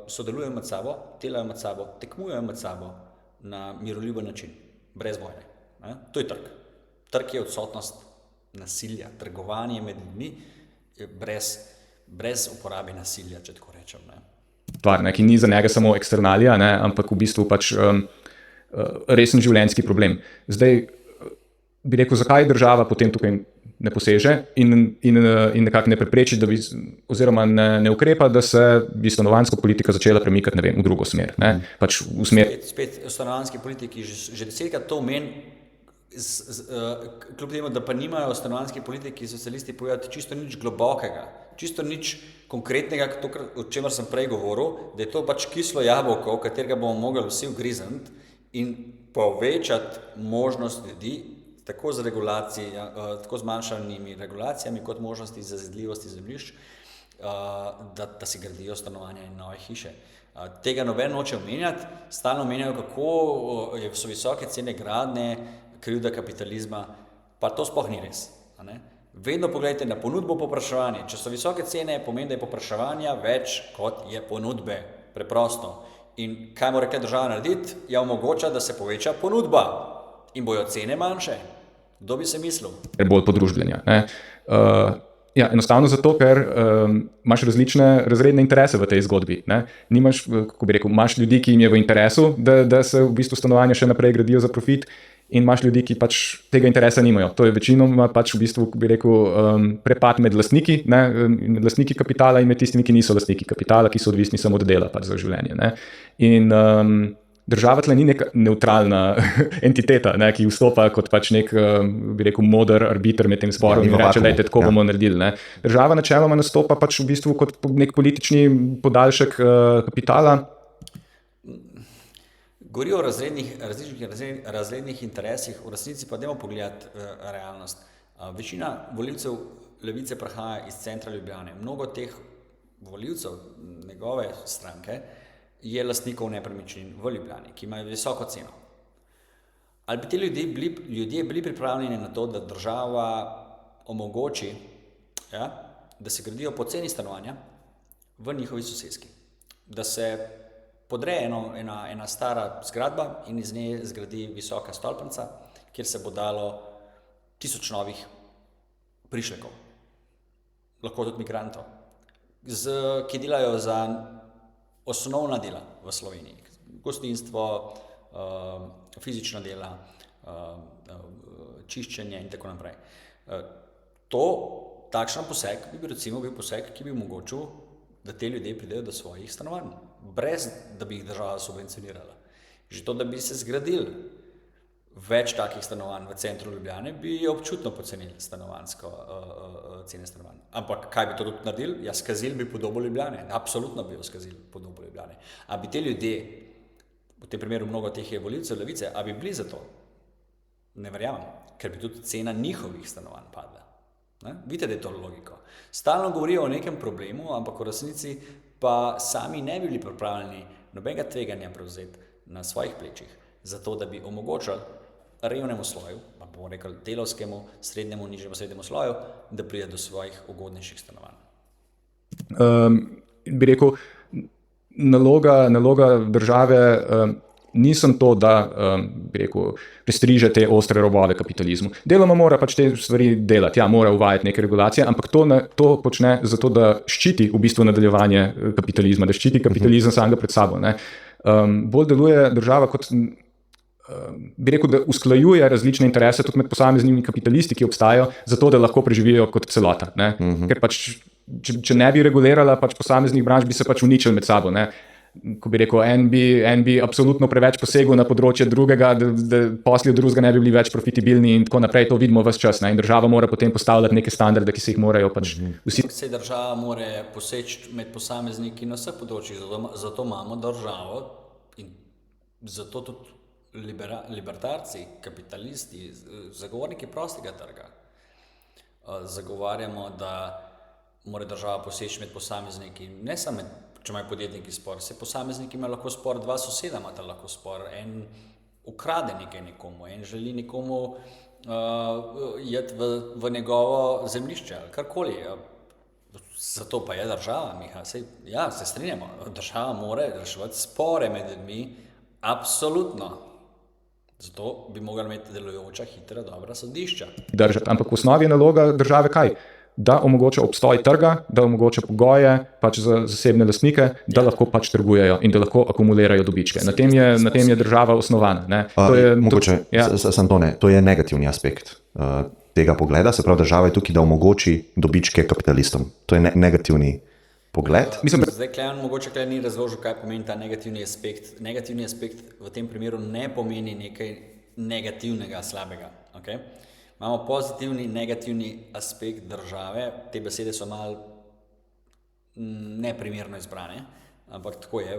sodelujejo med sabo, delajo med sabo, tekmujejo med sabo na miroljuben način, brez vojne. To je trg. Trg je odsotnost nasilja, trgovanje med ljudmi brez uporabe nasilja, če tako rečem. Tvar, ki ni za njega samo eksternalija, ampak v bistvu pač resen življenjski problem. Zdaj bi rekel, zakaj država potem tukaj ne poseže in nekako ne prepreči, oziroma ne ukrepa, da se bi stanovanjska politika začela premikati, ne vem, v drugo smer. Pač v smer. Spet v stanovanjski politiki že 10-krat to kljub temu, da pa nimajo v stanovanjski politiki socialisti povedati čisto nič globokega, čisto nič konkretnega, o čemer sem prej govoril, da je to pač kislo jabolko, v katerega bomo mogli vsi ugrizniti in povečati možnost ljudi, tako z manjšanimi regulacijami, kot možnosti zazidljivosti zemljišč, da si gradijo stanovanja in nove hiše. Tega noben noče omenjati, stalno omenjajo, kako so visoke cene gradnje, krivda kapitalizma, pa to sploh ni res. Vedno pogledajte na ponudbo povpraševanje. Če so visoke cene, pomeni, da je povpraševanja več kot je ponudbe. preprosto. In kaj mora država narediti? Ja, omogoča, da se poveča ponudba in bojo cene manjše. Kdo bi se mislil? Ker bolj podružbenja. Ja, enostavno zato, ker imaš različne razredne interese v tej zgodbi. Ne? Nimaš, kako bi rekel, imaš ljudi, ki jim je v interesu, da se v bistvu stanovanja še naprej gradijo za profit, in imaš ljudi, ki pač tega interesa nimajo. To je večinoma pač v bistvu, kako bi rekel, prepad med lastniki, med lastniki kapitala in med tistimi, ki niso lastniki kapitala, ki so odvisni samo od dela pač za življenje. Ne? In država tle ni neka neutralna entiteta, ne, ki vstopa kot pač nek, bi rekel, moder arbiter med tem sporom in reče, dajte, tako bomo naredili. Ne. Država načeloma nastopa pač v bistvu kot nek politični podaljšek kapitala. Govori o razrednih interesih, v resnici pa dajmo pogledati realnost. Večina volivcev Levice prihaja iz centra Ljubljane. Mnogo teh volivcev njegove stranke je lastnikov nepremičnin v Ljubljani, ki imajo visoko ceno. Ali bi ti ljudje bili pripravljeni na to, da država omogoči, da se gradijo poceni stanovanja v njihovi soseski, da se podre ena stara zgradba in iz nje zgradi visoka stolpnica, kjer se bo dalo 1000 novih prišlekov, lahko tudi migrantov, ki delajo za osnovna dela v Sloveniji, gostinstvo, fizična dela, čiščenje in tako naprej. Takšen poseg bi recimo bil poseg, ki bi omogočil, da te ljudje pridejo do svojih stanovanj, brez da bi jih država subvencionirala. Že to, da bi se zgradili več takih stanovanj v centru Ljubljane, bi občutno pocenili cene stanovanj. Ampak kaj bi to tudi naredili? Ja, skazili bi podobo Ljubljane. Absolutno bi jo skazili podobo Ljubljane. A bi te ljudje, v tem primeru mnogo teh je volivcev Levice, a bi bili za to? Ne verjamem, ker bi tudi cena njihovih stanovanj padla. Vidite, da je to logiko. Stalno govorijo o nekem problemu, ampak v resnici pa sami ne bi bili pripravljeni nobenega tveganja prevzeti na svojih plečih, zato da bi omogočali revnemu sloju, pa bomo rekli delavskemu, srednjemu, nižjemu srednjemu sloju, da pride do svojih ugodnejših stanovanj. Bi rekel, naloga države nisem to, da bi rekel, prestriže te ostre robove kapitalizmu. Deloma mora pač te stvari delati, mora uvajati neke regulacije, ampak to počne zato, da ščiti v bistvu nadaljevanje kapitalizma, da ščiti kapitalizem samega pred sabo. Ne. Bolj deluje država kot, bi rekel, da usklajuje različne interese tudi med posameznimi kapitalisti, ki obstajajo, zato da lahko preživijo kot celota. Ne. Ker pač, če ne bi regulirala pač posameznih branž, bi se pač uničili med sabo. Ne. Ko bi rekel, en bi absolutno preveč posegel na področje drugega, da posli od drugega ne bi bili več profitabilni in tako naprej, to vidimo ves čas. Ne? In država mora potem postavljati neke standarde, ki se jih morajo pač vsi. Vse država mora poseči med posamezniki na vseh področjih, zato imamo državo in zato tudi libertarci, kapitalisti, zagovorniki prostega trga. Zagovarjamo, da mora država poseči med posamezniki, ne samo če imajo podjetniki spor, se posamezniki imajo lahko spor, dva soseda imata lahko spor, en ukrade nekaj nekomu, en želi nekomu iti v njegovo zemljišče ali karkoli. Zato pa je država, Miha, se strinjamo, država mora reševati spore med ljudmi, absolutno. Zato bi morali imeti delujoča, hitra, dobra sodišča. Ampak v osnovi je naloga države kaj? Da omogoča obstoj trga, da omogoča pogoje pač za zasebne lastnike, da lahko pač trgujejo in da lahko akumulirajo dobičke. Na tem je država osnovana. Ne. To je negativni aspekt tega pogleda, se pravi, država je tukaj, da omogoči dobičke kapitalistom. To je negativni pogled. Zdaj, mogoče ni razložil, kaj pomeni ta negativni aspekt. Negativni aspekt v tem primeru ne pomeni nekaj negativnega, slabega. Okay? Imamo pozitivni in negativni aspekt države, te besede so malo neprimerno izbrane, ampak tako je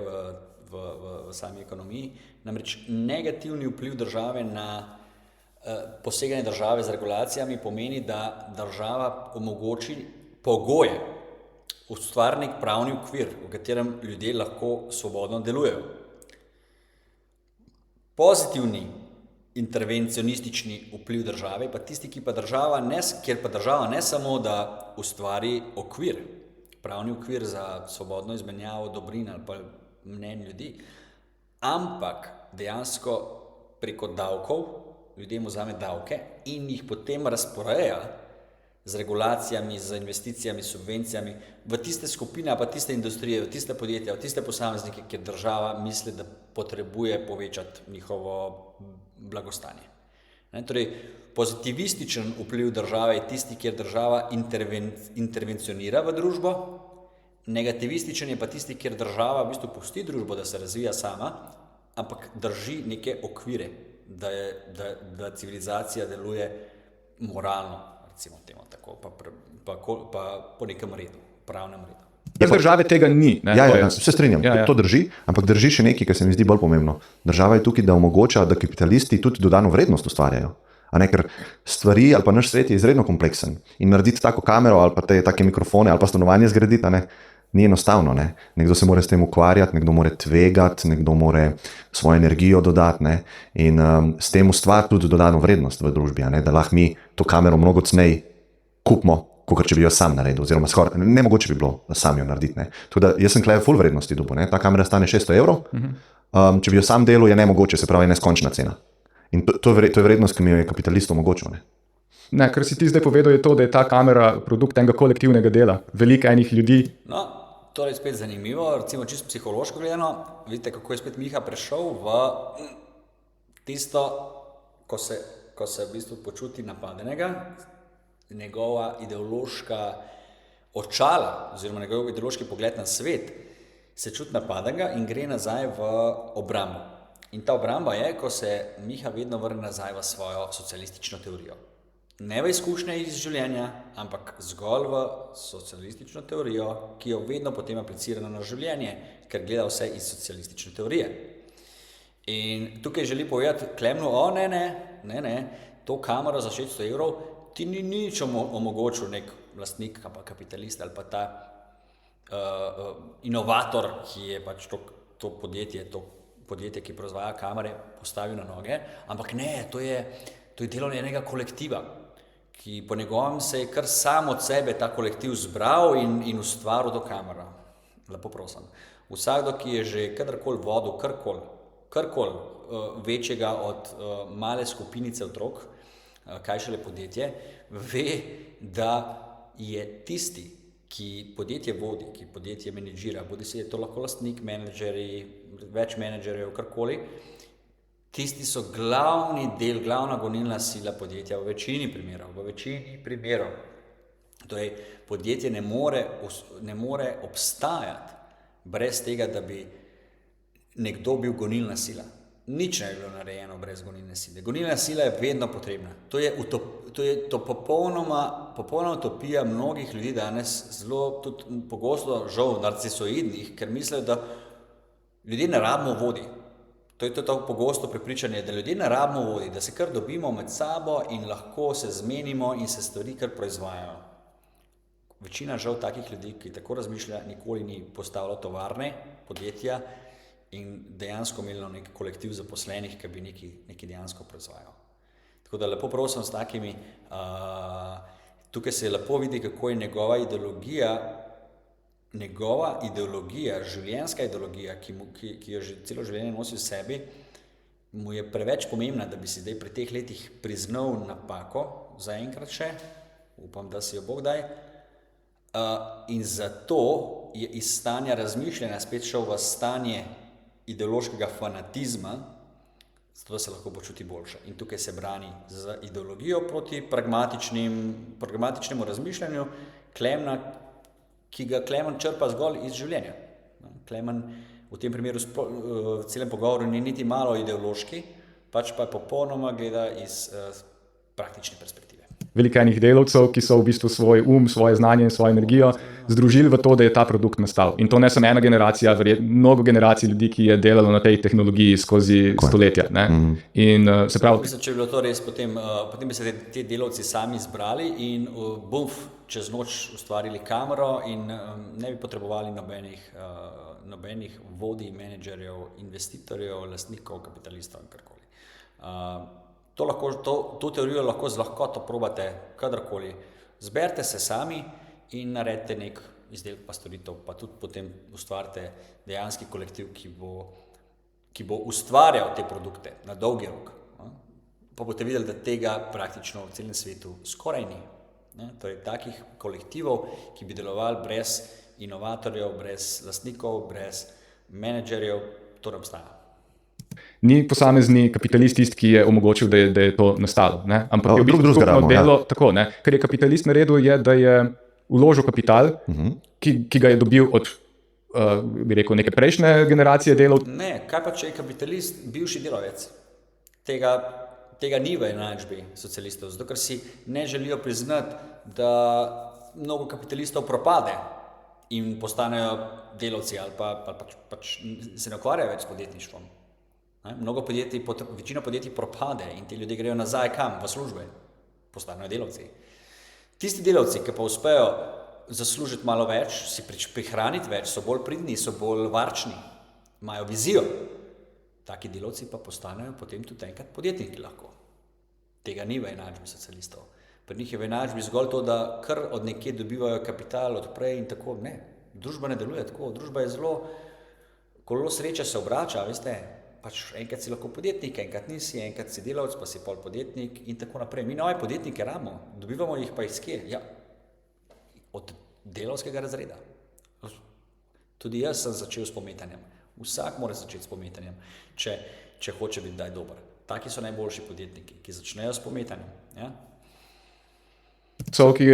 v sami ekonomiji. Namreč negativni vpliv države na poseganje države z regulacijami pomeni, da država omogoči pogoje, ustvari nek pravni okvir, v katerem ljudje lahko svobodno delujejo. Pozitivni intervencionistični vpliv države, pa tisti, kjer pa država ne samo, da ustvari okvir, pravni okvir za svobodno izmenjavo dobrin ali pa mnenj ljudi. Ampak dejansko preko davkov ljudem vzame davke in jih potem razporeja z regulacijami, z investicijami, subvencijami v tiste skupine, pa tiste industrije, v tiste podjetja, v tiste posameznike, kjer država misli, da potrebuje povečati njihovo blagostanje. Torej, pozitivističen vpliv države je tisti, kjer država intervencionira v družbo, negativističen je pa tisti, kjer država v bistvu pusti družbo, da se razvija sama, ampak drži neke okvire, da civilizacija deluje moralno, recimo temu tako, pa po nekem redu, pravnem redu. Brez države tega ni. Ja, se strinjam, to drži, ampak drži še nekaj, kar se mi zdi bolj pomembno. Država je tukaj, da omogoča, da kapitalisti tudi dodano vrednost ustvarjajo. Ker stvari ali pa naš svet je izredno kompleksen in narediti tako kamero ali pa take mikrofone ali pa stanovanje zgraditi, ni enostavno. Nekdo se mora s tem ukvarjati, nekdo mora tvegati, nekdo mora svojo energijo dodati in s tem ustvariti tudi dodano vrednost v družbi, da lahko mi to kamero mnogo ceneje kupimo, kot če bi jo sam naredil, oziroma skoraj nemogoče bi bilo sam jo narediti. Tako da jaz sem tukaj full vrednosti dobil, ta kamera stane 600 evrov, če bi jo sam delal, je nemogoče, se pravi, je neskončna cena. In to je vrednost, ki mi jo je kapitalist omogočil. Kar si ti zdaj povedal, je to, da je ta kamera produkt enega kolektivnega dela, veliko enih ljudi. No, to je spet zanimivo, recimo čisto psihološko gledano, vidite, kako je spet Miha prešel v tisto, ko se v bistvu počuti napadenega, njegova ideološka očala oziroma njegov ideološki pogled na svet se čuti napadenega in gre nazaj v obrambo. In ta obramba je, ko se Miha vedno vrne nazaj v svojo socialistično teorijo. Ne v izkušnje iz življenja, ampak zgolj v socialistično teorijo, ki jo vedno potem aplicira na življenje, ker gleda vse iz socialistične teorije. In tukaj želi povedati Klemnu, ne, to kamero za 600 evrov ti ni nič omogočil nek lastnik, pa kapitalist ali pa ta inovator, ki je pač to podjetje, ki proizvaja kamere, postavil na noge, ampak ne, to je delo enega kolektiva, ki po njegovem se je kar sam od sebe ta kolektiv zbral in ustvaril to kamero. Lepo prosim. Vsakdo, ki je že kadarkoli vodil karkoli večjega od male skupinice otrok, kaj šele podjetje, ve, da je tisti, ki podjetje vodi, ki podjetje menedžira, bodi si je to lahko lastnik, menedžeri, več menedžerjev, karkoli, tisti so glavna gonilna sila podjetja v večini primerov. Torej, podjetje ne more obstajati brez tega, da bi nekdo bil gonilna sila. Nič ne bi bilo narejeno brez gonilne sile. Gonilna sila je vedno potrebna. To je popolnoma utopija mnogih ljudi danes, zelo tudi pogosto žal narcisoidnih, ker mislijo, da ljudje ne rabimo vodi. To je to pogosto prepričanje, da ljudje ne rabimo vodi, da se kar dobimo med sabo in lahko se zmenimo in se stvari kar proizvajajo. Večina žal takih ljudi, ki tako razmišlja, nikoli ni postavila tovarne, podjetja in dejansko imelo nek kolektiv zaposlenih, ki bi nekaj dejansko proizvajal. Tako da lepo prosim s takimi, tukaj se lepo vidi, kako je njegova ideologija, življenjska ideologija, ki jo že celo življenje nosi v sebi, mu je preveč pomembna, da bi si zdaj pri teh letih priznal napako, zaenkrat še, upam, da si jo Bog daj, in zato je iz stanja razmišljanja spet šel v stanje ideološkega fanatizma, zato da se lahko počuti boljše. In tukaj se brani z ideologijo proti pragmatičnemu razmišljanju Klemna, ki ga Klemen črpa zgolj iz življenja. Klemen v tem primeru v celem pogovoru ni niti malo ideološki, pač pa popolnoma gleda iz praktične perspektive. Veliko enih delavcev, ki so v bistvu svoj svoje znanje in svojo energijo združili v to, da je ta produkt nastal. In to ne samo ena generacija, mnogo generacij ljudi, ki je delalo na tej tehnologiji skozi stoletja. In se pravi... Mislim, če bi bilo to res, potem bi se ti delavci sami zbrali in čez noč ustvarili kamero in ne bi potrebovali nobenih vodij, menedžerjev, investitorjev, lastnikov, kapitalistov in karkoli. To teorijo lahko z lahkoto probate kadarkoli. Zberite se sami in naredite nek izdelkov pa storitev, pa tudi potem ustvarite dejanski kolektiv, ki bo ustvarjal te produkte na dolgi rok. Pa boste videli, da tega praktično v celem svetu skoraj ni. Torej, takih kolektivov, ki bi delovali brez inovatorjev, brez lastnikov, brez menedžerjev, to ne obstaja. Ni posamezni kapitalist tisti, ki je omogočil, da je to nastalo. Ne? Ampak je v bistvu skupno delo tako. Ne? Kar je kapitalist naredil, je, da je vložil kapital, ki ga je dobil od bi rekel, neke prejšnje generacije delavcev. Ne, kaj pa če je kapitalist bivši delavec? Tega ni v enačbi socialistov, zato ker si ne želijo priznati, da mnogo kapitalistov propade in postanejo delavci ali pač se ne ukvarjajo več s podjetništvom. Večina podjetij propade in ti ljudje grejo nazaj kam? V službe. Postanejo delavci. Tisti delavci, ki pa uspejo zaslužiti malo več, si prihraniti več, so bolj pridni, so bolj varčni, imajo vizijo. Taki delavci pa postanejo potem tudi enkrat podjetniki lahko. Tega ni v enačbi socialistov. Pri njih je v enačbi zgolj to, da kar od nekje dobivajo kapital od prej in tako. Ne, družba ne deluje tako. Družba je zelo, kolo sreča se obrača, veste, pač enkrat si lahko podjetnik, enkrat nisi, enkrat si delavec, pa si pol podjetnik in tako naprej. Mi nove podjetnike rabimo, dobivamo jih pa iz kje? Ja, od delavskega razreda. Tudi jaz sem začel s pometanjem. Vsak mora začeti s pometanjem, če hoče biti kdaj dober. Taki so najboljši podjetniki, ki začnejo s pometanjem. Ja? Ki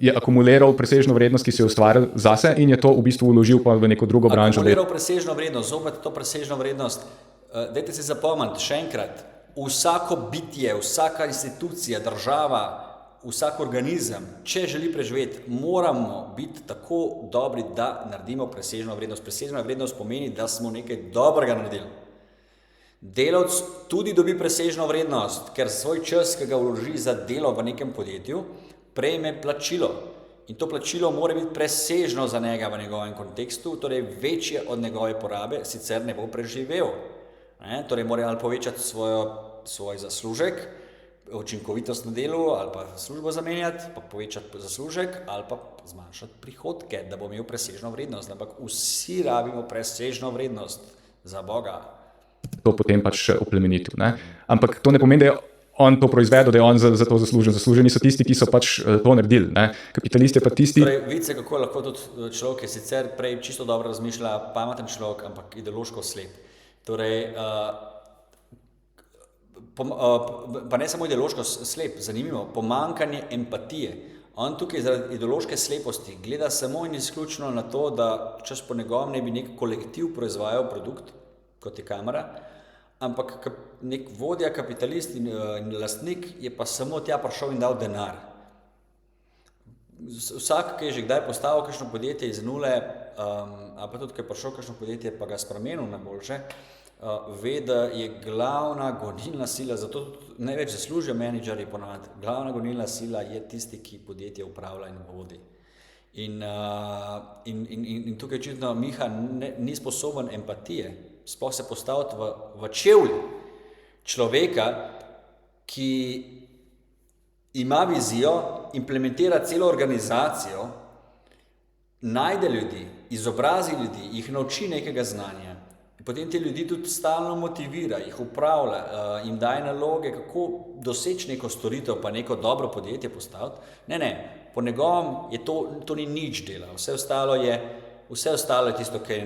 je akumuliral presežno vrednost, ki si jo ustvaril zase in je to v bistvu vložil pa v neko drugo branžo. Akumuliral presežno vrednost, zopet to presežno vrednost. Dajte si zapomniti še enkrat, vsako bitje, vsaka institucija, država, vsak organizem, če želi preživeti, moramo biti tako dobri, da naredimo presežno vrednost. Presežna vrednost pomeni, da smo nekaj dobrega naredili. Delavec tudi dobi presežno vrednost, ker svoj čas, ki ga vloži za delo v nekem podjetju, prejme plačilo. In to plačilo mora biti presežno za njega v njegovem kontekstu, torej večje od njegove porabe, sicer ne bo preživel. Torej mora ali povečati svoj zaslužek, učinkovitost na delu ali pa službo zamenjati, pa povečati zaslužek ali pa zmanjšati prihodke, da bo imel presežno vrednost. Ampak vsi rabimo presežno vrednost, za Boga. To potem pač oplemenitil. Ne? Ampak to ne pomeni, da je on to proizvedel, da je on za to zaslužen. Zasluženi so tisti, ki so pač to naredili. Ne? Kapitalist je pa tisti... Torej, vidite, kako lahko tudi človek, ki sicer prej čisto dobro razmišlja, pameten človek, ampak ideološko slep. Torej, pa ne samo ideološko slep, zanimivo, pomanjkanje empatije. On tukaj zaradi ideološke sleposti gleda samo in izključno na to, da čas po njegovem ne bi nek kolektiv proizvajal produkt, kot je kamera, ampak nek vodja, kapitalist in lastnik je pa samo tja prišel in dal denar. Vsak, ki je že kdaj postavil kakšno podjetje iz nule, ali pa tudi, ki je prišel kakšno podjetje pa ga spremenil na boljše, ve, da je glavna gonilna sila, zato največ zaslužijo menedžerji ponavadi, glavna gonilna sila je tisti, ki podjetje upravlja in vodi. In tukaj očitno Miha ni sposoben empatije, sploh se postaviti v čevlji človeka, ki ima vizijo, implementira celo organizacijo, najde ljudi, izobrazi ljudi, jih nauči nekega znanja. Potem te ljudi tudi stalno motivira, jih upravlja, jim daje naloge, kako doseči neko storitev, pa neko dobro podjetje postaviti. Ne, po njegovem je to ni nič dela, vse ostalo je tisto, kar je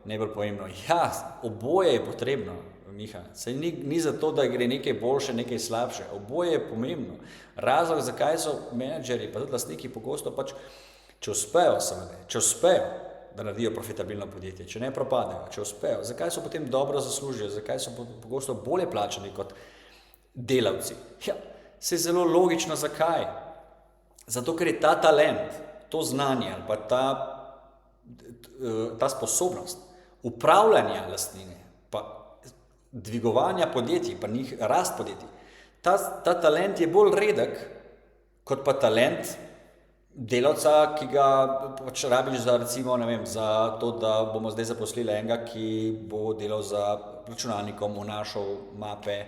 najbolj pomembno. Ja, oboje je potrebno, Miha, saj ni zato, da gre nekaj boljše, nekaj slabše, oboje je pomembno. Razlog, zakaj so menedžerji, pa tudi lastniki pogosto pač, če uspejo, da naredijo profitabilno podjetje, če ne propadejo, če uspejo, zakaj so potem dobro zaslužijo, zakaj so pogosto bolje plačani kot delavci? Ja, se je zelo logično, zakaj. Zato, ker je ta talent, to znanje ali pa ta sposobnost upravljanja lastnine, pa dvigovanja podjetij, pa njih rast podjetij, ta talent je bolj redek, kot pa talent delavca, ki ga pač rabiš za, recimo, ne vem, za to, da bomo zdaj zaposlili enega, ki bo delal za računalnikom, vnašal mape,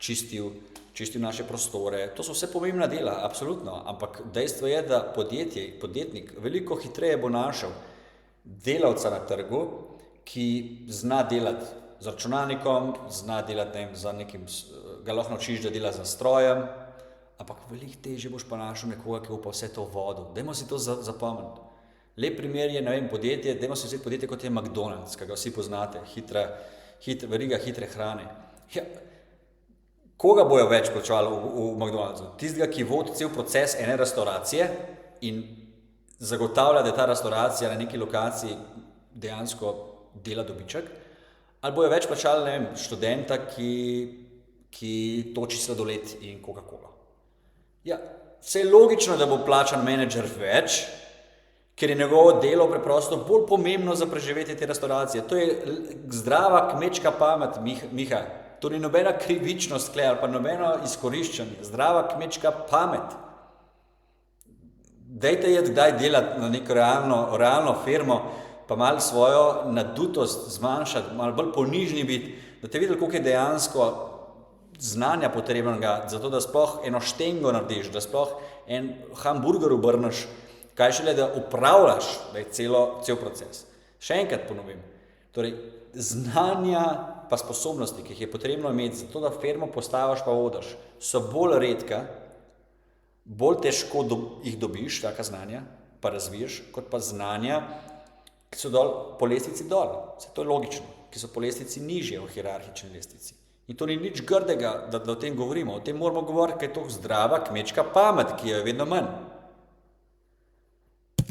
čistil čistil naše prostore, to so vse pomembna dela, absolutno, ampak dejstvo je, da podjetnik veliko hitreje bo našel delavca na trgu, ki zna delati z računalnikom, zna delati za nekim, ga lahko naučiš, da dela za strojem, ampak veliko težje boš pa našel nekoga, ki bo pa vse to vodil. Dajmo si to zapomniti. Lep primer je, podjetje, dajmo si vzeti podjetje kot je McDonald's, ki ga vsi poznate, veriga hitre hrane. Ja, koga bojo več plačali v McDonald'su? Tistega, ki vodi cel proces ene restauracije in zagotavlja, da je ta restauracija na neki lokaciji dejansko dela dobiček, ali bojo več plačali, študenta, ki toči sladoled in Coca-Cola. Ja, vse je logično, da bo plačan menedžer več, ker je njegovo delo preprosto bolj pomembno za preživetje te restauracije. To je zdrava kmečka pamet, Miha. To ni nobena krivičnost ali pa nobeno izkoriščanje. Zdrava kmečka pamet. Dajte kdaj delati na neko realno firmo, pa malo svojo nadutost zmanjšati, malo bolj ponižni biti, da te videli, koliko je dejansko znanja potrebnega, zato da sploh eno štengo narediš, da sploh en hamburger obrneš, kaj šele, da upravljaš, da je cel proces. Še enkrat ponovim, torej znanja pa sposobnosti, ki jih je potrebno imeti, zato da firmo postaviš pa vodiš, so bolj redka, bolj težko jih dobiš, taka znanja, pa razviješ, kot pa znanja, ki so po lestvici dol. Vse to je logično, ki so po lestvici nižje v hierarhični lestvici. In to ni nič grdega, da o tem govorimo. O tem moramo govoriti, ker je to zdrava kmečka pamet, ki jo je vedno manj.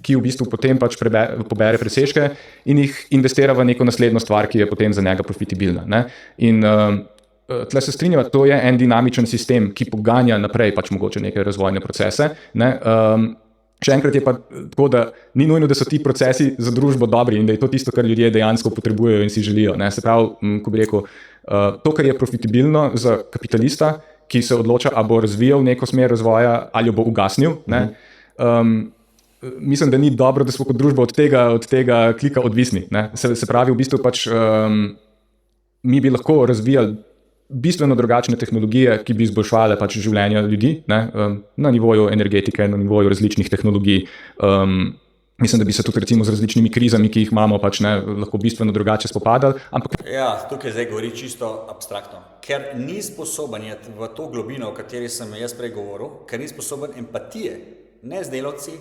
Ki v bistvu potem pač pobere presežke in jih investira v neko naslednjo stvar, ki je potem za njega profitabilna. Ne? In tle se strinjava, to je en dinamičen sistem, ki poganja naprej pač mogoče neke razvojne procese. Ne? Še enkrat je pa tako, da ni nujno, da so ti procesi za družbo dobri in da je to tisto, kar ljudje dejansko potrebujejo in si želijo. Ne? Se pravi, ko bi rekel, to, kar je profitabilno za kapitalista, ki se odloča, ali bo razvijal neko smer razvoja ali jo bo ugasnil, ne? Mislim, da ni dobro, da smo kot družba od tega klika odvisni. Ne? Se pravi, v bistvu pač mi bi lahko razvijali bistveno drugačne tehnologije, ki bi izboljšvale pač življenja ljudi, ne? Na nivoju energetike, na nivoju različnih tehnologij. Mislim, da bi se tudi recimo z različnimi krizami, ki jih imamo, pač ne, lahko bistveno drugače spopadali. Ampak... Ja, tukaj zdaj govori čisto abstraktno. Ker ni sposoben je v to globino, o kateri sem jaz prej govoril, ker ni sposoben empatije, ne z delavci,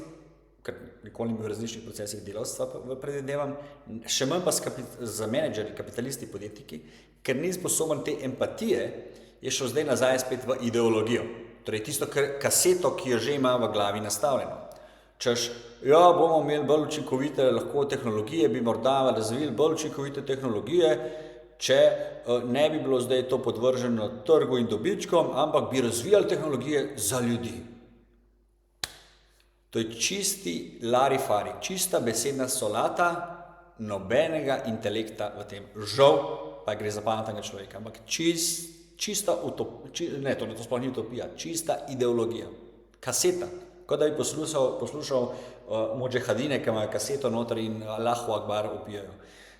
ker nikoli ni bil v različnih procesih delavstva predvidevam, še manj pa z menedžerji, kapitalisti, podjetniki, ker ni sposoben te empatije, je šel zdaj nazaj spet v ideologijo. Torej tisto kaseto, ki jo že ima v glavi nastavljeno. Češ, ja, bomo imeli bolj učinkovite lahko tehnologije, bi morda razvili bolj učinkovite tehnologije, če ne bi bilo zdaj to podvrženo trgu in dobičkom, ampak bi razvijali tehnologije za ljudi. To je čisti larifari, čista besedna solata, nobenega intelekta v tem. Žal, pa gre za pametnega človeka, ampak čista utopija, ne, to sploh ni utopija, čista ideologija. Kaseta, kot da bi poslušal modžehadine, ki imajo kaseto noter in Allahu Akbar upijajo.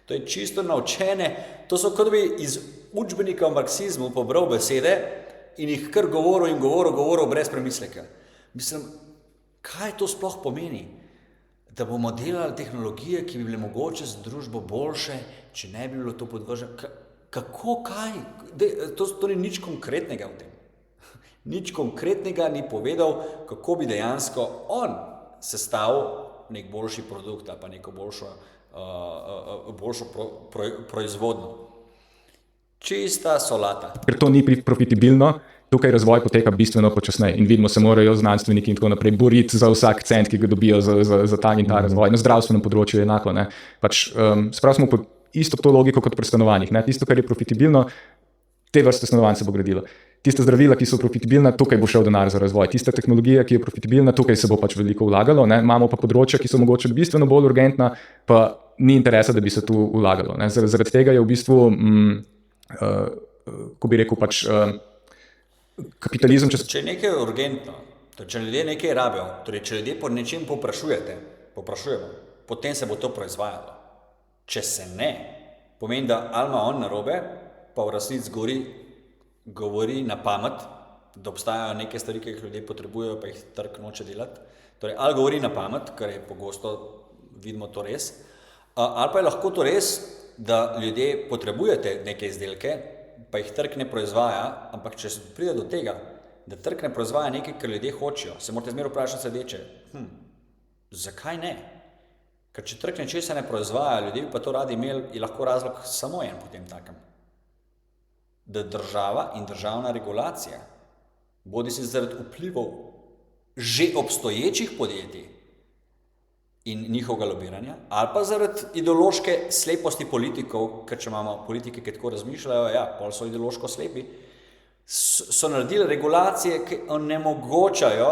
To je čisto naučene, to so kot da bi iz učbenika o marksizmu pobral besede in jih kar govoril brez premisleka. Mislim, kaj to sploh pomeni? Da bomo delali tehnologije, ki bi bile mogoče za družbo boljše, če ne bi bilo to podvrženo. Kako, kaj? To ni nič konkretnega v tem. Nič konkretnega ni povedal, kako bi dejansko on sestavil nek boljši produkt ali pa neko boljšo proizvodnjo. Čista solata. Ker to ni profitabilno, tukaj razvoj poteka bistveno počasneje in vidimo, se morajo znanstveniki in tako naprej boriti za vsak cent, ki ga dobijo za ta in ta razvoj. Na zdravstvenem področju je enako. Ne? Pač, sprav smo pod isto to logiko kot pri stanovanjih. Ne? Tisto, kar je profitabilno, te vrste stanovanj se bo gradilo. Tiste zdravila, ki so profitabilna, tukaj bo šel denar za razvoj. Tista tehnologija, ki je profitabilna, tukaj se bo pač veliko vlagalo. Ne? Imamo pa področja, ki so mogoče bistveno bolj urgentna, pa ni interesa, da bi se tu vlagalo. Ne? Zaradi tega je v bistvu, ko bi rekel, pač kapitalizem... Če je nekaj urgentno, če ljudje nekaj rabijo, torej če ljudje po nečem povprašujemo, potem se bo to proizvajalo. Če se ne, pomeni, da ali ima on narobe, pa v resnici govori na pamet, da obstajajo neke stvari, ki jih ljudje potrebujejo, pa jih trg noče delati. Torej, ali govori na pamet, kar je pogosto, vidimo to res, ali pa je lahko to res, da ljudje potrebujete neke izdelke, pa jih trg ne proizvaja, ampak če pride do tega, da trg ne proizvaja nekaj, kar ljudje hočejo, se morate zmeraj vprašati sledeče, zakaj ne? Ker če trg nečesa ne proizvaja, ljudje bi pa to radi imeli, je lahko razlog samo en potem takem. Da država in državna regulacija, bodi si zaradi vplivov že obstoječih podjetij in njihovega lobiranja, ali pa zaradi ideološke sleposti politikov, ker če imamo politike, ki tako razmišljajo, ja, pol so ideološko slepi, so naredili regulacije, ki onemogočajo,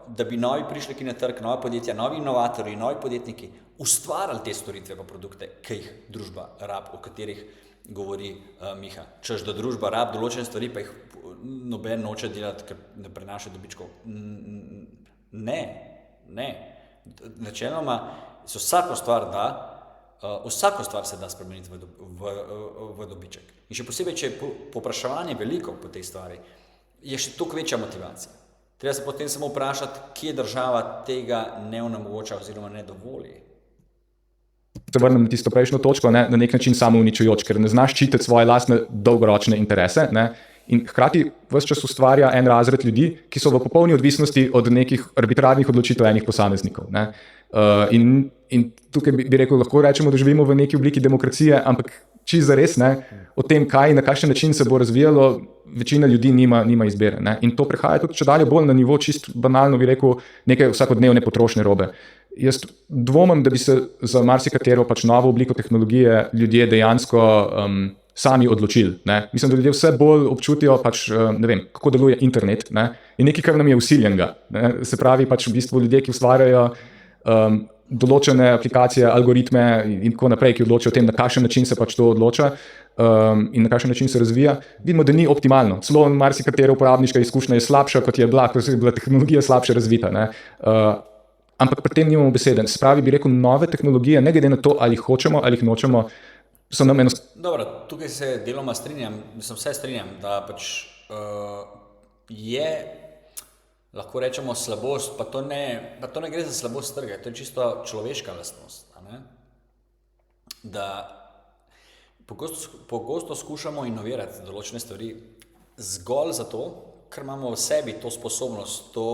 da bi novi prišleki na trg, nove podjetja, novi inovatorji, novi podjetniki ustvarjali te storitve pa produkte, ki jih družba rab, o katerih govori Miha. Češ, da družba rab določene stvari, pa jih noben noče delati, ker ne prenaša dobičkov. Ne. Načeloma se vsako stvar se da spremeniti v dobiček. In še posebej, če je povpraševanje veliko po tej stvari, je še toliko večja motivacija. Treba se potem samo vprašati, kje država tega ne onemogoča oziroma ne dovoli. Se vrnem na tisto prejšnjo točko, ne, na nek način samouničujoč, ker ne znaš čitati svoje lastne dolgoročne interese, ne, in hkrati ves čas ustvarja en razred ljudi, ki so v popolni odvisnosti od nekih arbitrarnih odločitev enih posameznikov. Ne. In tukaj bi rekel, lahko rečemo, da živimo v neki obliki demokracije, ampak čisto zares, ne, o tem, kaj in na kakšen način se bo razvijalo, večina ljudi nima izbire. Ne. In to prehaja tudi čedalje bolj na nivo, čisto banalno bi rekel, neke vsakodnevne potrošne robe. Jaz dvomim, da bi se za marsikatero pač novo obliko tehnologije ljudje dejansko sami odločili. Ne. Mislim, da ljudje vse bolj občutijo, pač, ne vem, kako deluje internet, ne. In nekaj, kar nam je vsiljenega. Ne. Se pravi, pač v bistvu ljudje, ki ustvarjajo določene aplikacije, algoritme in tako naprej, ki odločajo o tem, na kakšen način se pač to odloča in na kakšen način se razvija, vidimo, da ni optimalno. Celo marsikatera uporabniška izkušnja je slabša, kot je bila tehnologija slabše razvita. Ne. Ampak pri tem nimamo besede. Se pravi, bi rekel, nove tehnologije, ne glede na to, ali jih hočemo ali jih nočemo, so nam Dobro, tukaj se deloma strinjam, vse strinjam, da pač je, lahko rečemo, slabost, pa to ne gre za slabost trga, to je čisto človeška lastnost. Da pogosto skušamo inovirati določene stvari zgolj zato, ker imamo v sebi to sposobnost, to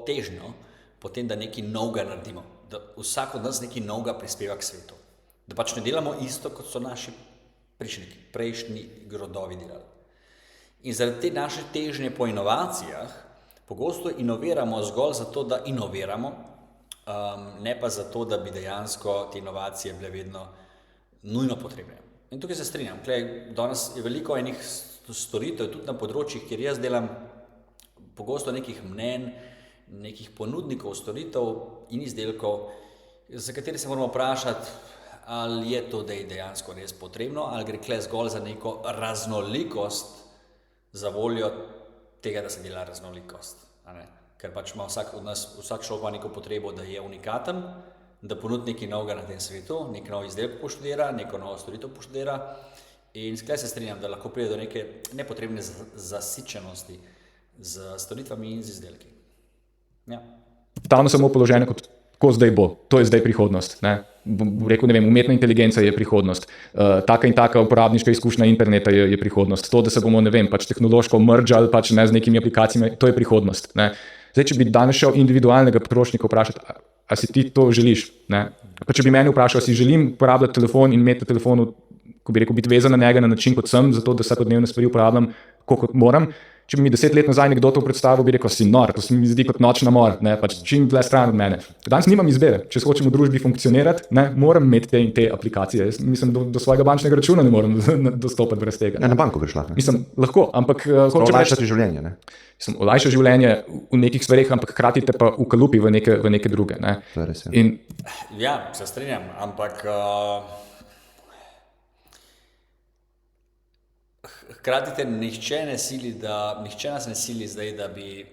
težnjo, potem, da nekaj novega naredimo, da vsak od nas nekaj novega prispeva k svetu. Da pač ne delamo isto, kot so naši prejšnji rodovi delali. In zaradi te naše težnje po inovacijah pogosto inoviramo zgolj zato, da inoviramo, ne pa zato, da bi dejansko te inovacije bile vedno nujno potrebne. In tukaj se strinjam. Danes je veliko enih storitev, tudi na področjih, kjer jaz delam, pogosto nekih mnenj, nekih ponudnikov storitev in izdelkov, za katere se moramo vprašati, ali je to dejansko res potrebno, ali gre tukaj zgolj za neko raznolikost, za voljo tega, da se dela raznolikost. Ker pač ima vsak od nas, vsak človek ima neko potrebo, da je unikaten, da ponudi nekaj novega na tem svetu, nek nov izdelek poštudira, neko novo storitev poštudira. In tukaj se strinjam, da lahko pride do neke nepotrebne zasičenosti z storitvami in z izdelki. Ja. Stavno samo položene kot tako zdaj bo, to je zdaj prihodnost. Ne? Rekel, ne vem, umetna inteligenca je prihodnost, taka in taka uporabniška izkušnja interneta je prihodnost, to, da se bomo, ne vem, pač tehnološko mrdžali pač, ne, z nekimi aplikacijami, to je prihodnost. Ne? Zdaj, če bi danes šel individualnega potrošnika vprašati, a si ti to želiš? Ne? Pa če bi meni vprašal, si želim uporabljati telefon in imeti na telefonu, ko bi rekel, biti vezan na njega na način, kot sem, zato da vsakodnevne stvari uporabljam, kot moram. Če bi mi 10 let nazaj nekdo to predstavil, bi rekel, si nor, to se mi zdi kot nočna mor, ne, pač čim dlje stran od mene. Danes nimam izbire, če hočem v družbi funkcionirati, ne, moram imeti te in te aplikacije. Jaz mislim, do svojega bančnega računa ne morem dostopati brez tega. Ne, na banko bi šla. Mislim, lahko, ampak olajšati življenje, ne? Mislim, olajša življenje v nekih stvareh, ampak hkrati te pa ukalupi v neke druge, ne. To je res, ja. In ja, se strinjam, ampak hkrati te nihče nas ne sili zdaj, da bi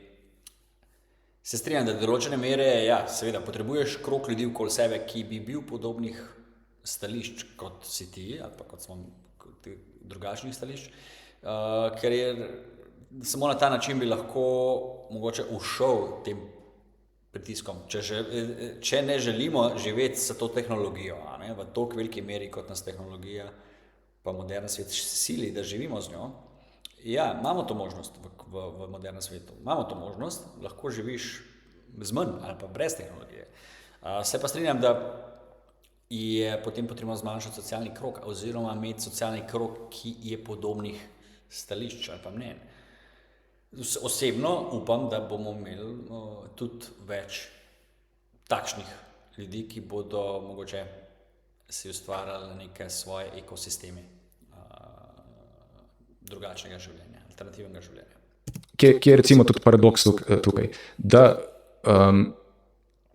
se strinjam, da določene mere, ja, seveda, potrebuješ krog ljudi okoli sebe, ki bi bil podobnih stališč, kot si ti, ali pa kot smo drugačnih stališč, ker je samo na ta način bi lahko mogoče ušel tem pritiskom. Če ne želimo živeti s to tehnologijo, v toliko veliki meri, kot nas tehnologija pa modern svet sili, da živimo z njo, ja, imamo to možnost v modernem svetu. Imamo to možnost, lahko živiš z manj ali pa brez tehnologije. Se pa strinjam, da je potem potrebno zmanjšati socialni krog oziroma imeti socialni krog, ki je podobnih stališč ali pa mnenj. Osebno upam, da bomo imeli tudi več takšnih ljudi, ki bodo mogoče si ustvarjali neke svoje ekosisteme drugačnega življenja, alternativnega življenja. Kje je recimo tudi paradoks tukaj, da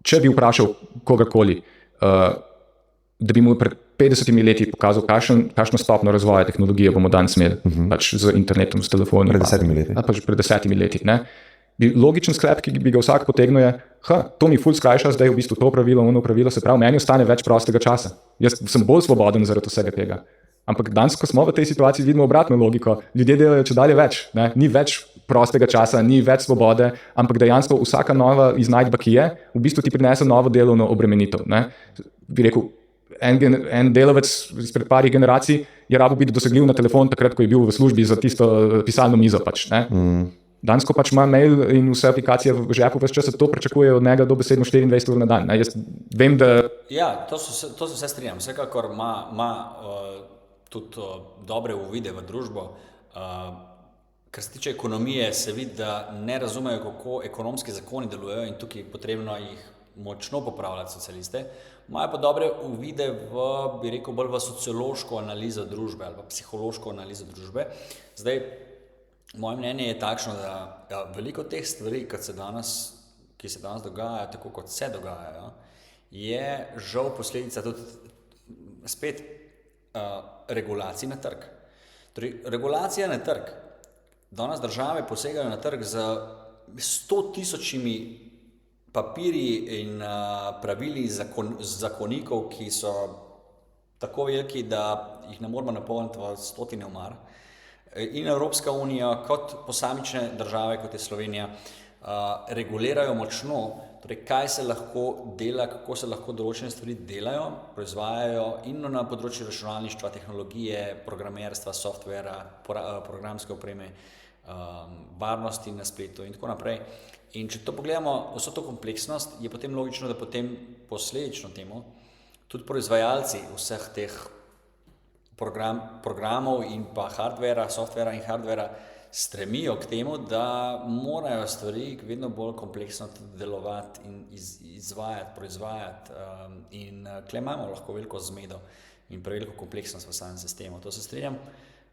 če bi vprašal kogarkoli, da bi mu pred 50 leti pokazal, kakšno stopno razvoja tehnologije bomo danes imeli, pač z internetom, s telefonom. Pred 10 leti. Pač pred 10 leti, ne? Logičen sklep, ki bi ga vsak potegnil, je, to mi ful skrajša, zdaj v bistvu to pravilo, ono pravilo, se pravi, meni ostane več prostega časa. Jaz sem bolj svoboden zaradi vsega tega. Ampak danes, ko smo v tej situaciji, vidimo obratno logiko. Ljudje delajo čedalje več, ne? Ni več prostega časa, ni več svobode, ampak dejansko vsaka nova iznajdba, ki je, v bistvu ti prinese novo delovno obremenitev, ne? Bi rekel, en delavec izpred parih generacij je rabo biti dosegljiv na telefon takrat, ko je bil v službi za tisto pisalno mizo, pač, ne? Danes, ko pač ima mail in vse aplikacije v žepu, ves čas to pričakuje od njega dobesedno 24 ur na dan, ne? Jaz vem, da... Ja, to se vse strinjam. Vsekakor ima tudi dobre uvide v družbo. Kar se tiče ekonomije, se vidi, da ne razumejo, kako ekonomski zakoni delujejo in tukaj je potrebno jih močno popravljati socialiste. Imajo pa dobre uvide bi rekel, bolj v sociološko analizo družbe ali pa psihološko analizo družbe. Zdaj, moje mnenje je takšno, da veliko teh stvari, ki se danes dogajajo, tako kot se dogajajo, je žal posledica tudi spet regulacij na trg. Torej, regulacija na trg. Danes države posegajo na trg z 100.000 papirji in pravili zakonikov, ki so tako veliki, da jih ne moramo napolniti v stotine omar. In Evropska unija kot posamične države, kot je Slovenija, regulirajo močno, torej kaj se lahko dela, kako se lahko določene stvari delajo, proizvajajo in na področju računalništva, tehnologije, programerstva, softvera, programske opreme, varnosti na spletu in tako naprej. In če to pogledamo, vso to kompleksnost, je potem logično, da potem posledično temu tudi proizvajalci vseh teh programov in pa hardvera, softvera in hardvera stremijo k temu, da morajo stvari vedno bolj kompleksno delovati in izvajati, proizvajati. In tukaj imamo lahko veliko zmedo in preveliko kompleksnost v samem sistemu. To se strinjam.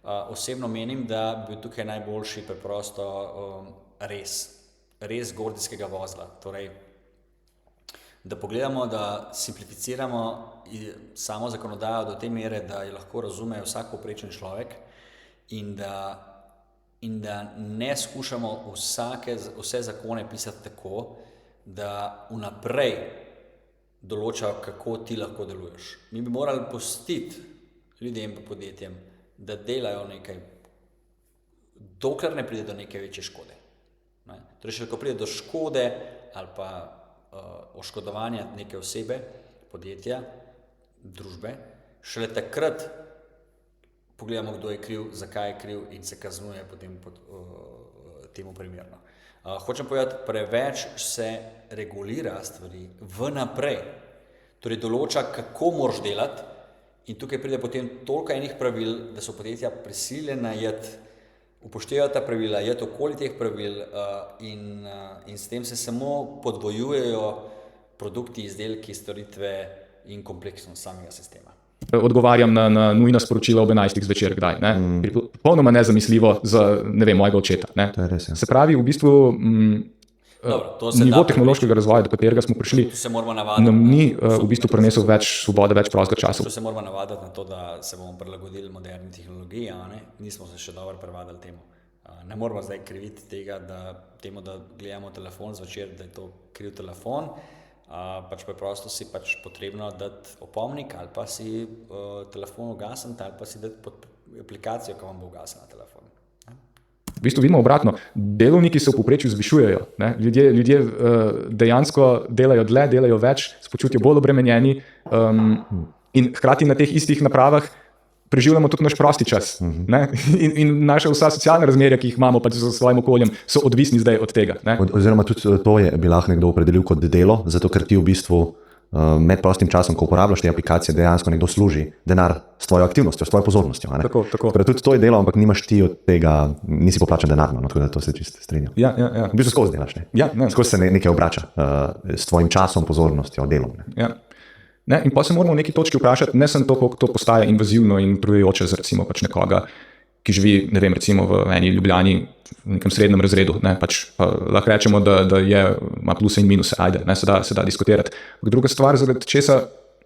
Osebno menim, da bi tukaj najboljši preprosto res gordijskega vozla. Torej, da pogledamo, da simplificiramo samo zakonodajo do te mere, da jo lahko razume vsak povprečen človek in da ne skušamo vse zakone pisati tako, da vnaprej določa, kako ti lahko deluješ. Mi bi morali pustiti ljudem in podjetjem, da delajo nekaj, dokler ne pride do neke večje škode. Torej, še ko pride do škode ali pa oškodovanja neke osebe, podjetja, družbe, šele takrat pogledamo, kdo je kriv, zakaj je kriv in se kaznuje potem temu primerno. Hočem povedati, preveč se regulira stvari vnaprej, torej določa, kako moraš delati in tukaj pride potem toliko enih pravil, da so podjetja prisiljena upoštevati ta pravila, okoli teh pravil in s tem se samo podvojujejo produkti, izdelki, storitve in kompleksnost samega sistema. Odgovarjam na nujna sporočila ob 11. zvečer, kdaj, ne? Popolnoma nezamisljivo za, mojega očeta, ne? To je res, ja. Se pravi, v bistvu nivo tehnološkega razvoja, do katerega smo prišli, nam ni v bistvu prinesel več svobode, več prostega časa. Tu se moramo navaditi na to, da se bomo prilagodili moderni tehnologiji, nismo se še dobro privadili temu. Ne moramo zdaj kriviti da gledamo telefon zvečer, da je to kriv telefon, pač preprosto si potrebno dati opomnik ali pa si telefon ugasniti ali pa si dati pod aplikacijo, ko vam bo ugasnila telefon. v bistvu vidimo obratno. Delovniki se v povprečju zvišujejo. Ne? Ljudje dejansko delajo dlje, delajo več, se počutijo bolj obremenjeni in hkrati na teh istih napravah preživljamo tudi naš prosti čas. Ne? In naša vsa socialna razmerja, ki jih imamo pač z svojim okoljem, so odvisni zdaj od tega. Ne? Oziroma tudi to bi lahko nekdo opredelil kot delo, zato ker ti v bistvu med prostim časom, ko uporabljaš te aplikacije, dejansko nekdo služi denar s tvojo aktivnostjo, s tvojo pozornostjo. Tako. Tudi to je delo, ampak nimaš ti od tega, nisi poplačan denarno, tako da to se čisto strinjam. Ja. V bistvu skozi delaš, ne? Ja. Skozi se nekaj obrača s tvojim časom, pozornostjo, delom. Ne? Ja. Ne, in pa se moramo v neki točki vprašati, ne samo to, koliko to postaja invazivno in trujoče za recimo pač nekoga, ki živi, ne vem, recimo v eni Ljubljani, v nekem srednjem razredu, ne, pač pa lahko rečemo, da ima pluse in minuse, ne, se da diskutirati. Druga stvar, zaradi česa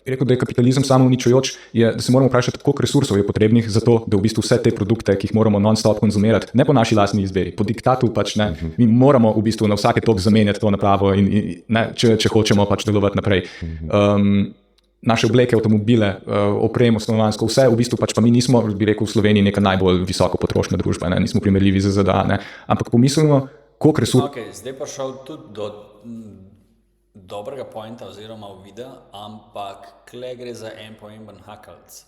rekel, da je kapitalizem samo uničujoč, je, da se moramo vprašati, koliko resursov je potrebnih za to, da v bistvu vse te produkte, ki jih moramo non-stop konzumirati, ne po naši lastni izbiri, po diktatu pač ne, mi moramo v bistvu na vsake tok zamenjati to napravo in ne, če hočemo pač delovati naprej. Naše obleke, avtomobile, opremo, stanovanjsko, vse v bistvu pač pa mi nismo, bi rekel, v Sloveniji neka najbolj visoko potrošna družba, ne? Nismo primerljivi z ZDA, ne? Ampak pomislimo, koliko resursov. Okay, zdaj pa šel tudi do dobrega pointa oziroma uvida, ampak kle gre za en pomemben hakalc.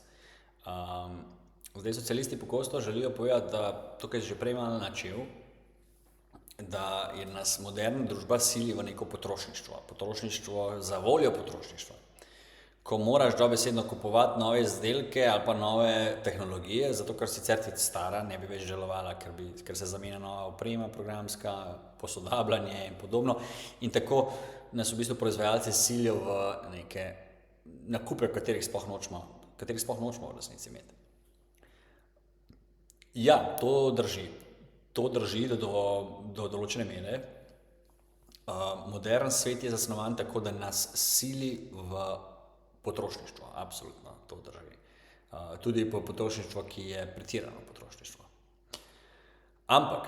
Zdaj socialisti pogosto želijo povedati, da tukaj že prej malo načel, da je nas moderna družba sili v neko potrošništvo za voljo potrošništva. Ko moraš dobesedno kupovati nove izdelke ali pa nove tehnologije, zato ker sicer ti stara ne bi več delovala, ker se zamenja nova oprema, programska, posodabljanje in podobno. In tako nas v bistvu proizvajalci silijo v neke nakupe, katerih sploh nočemo v resnici imeti. Ja, to drži. To drži do določene mere. Modern svet je zasnovan tako, da nas sili v potrošništvo, absolutno, to drži. Tudi po potrošništvo, ki je pretirano potrošništvo. Ampak,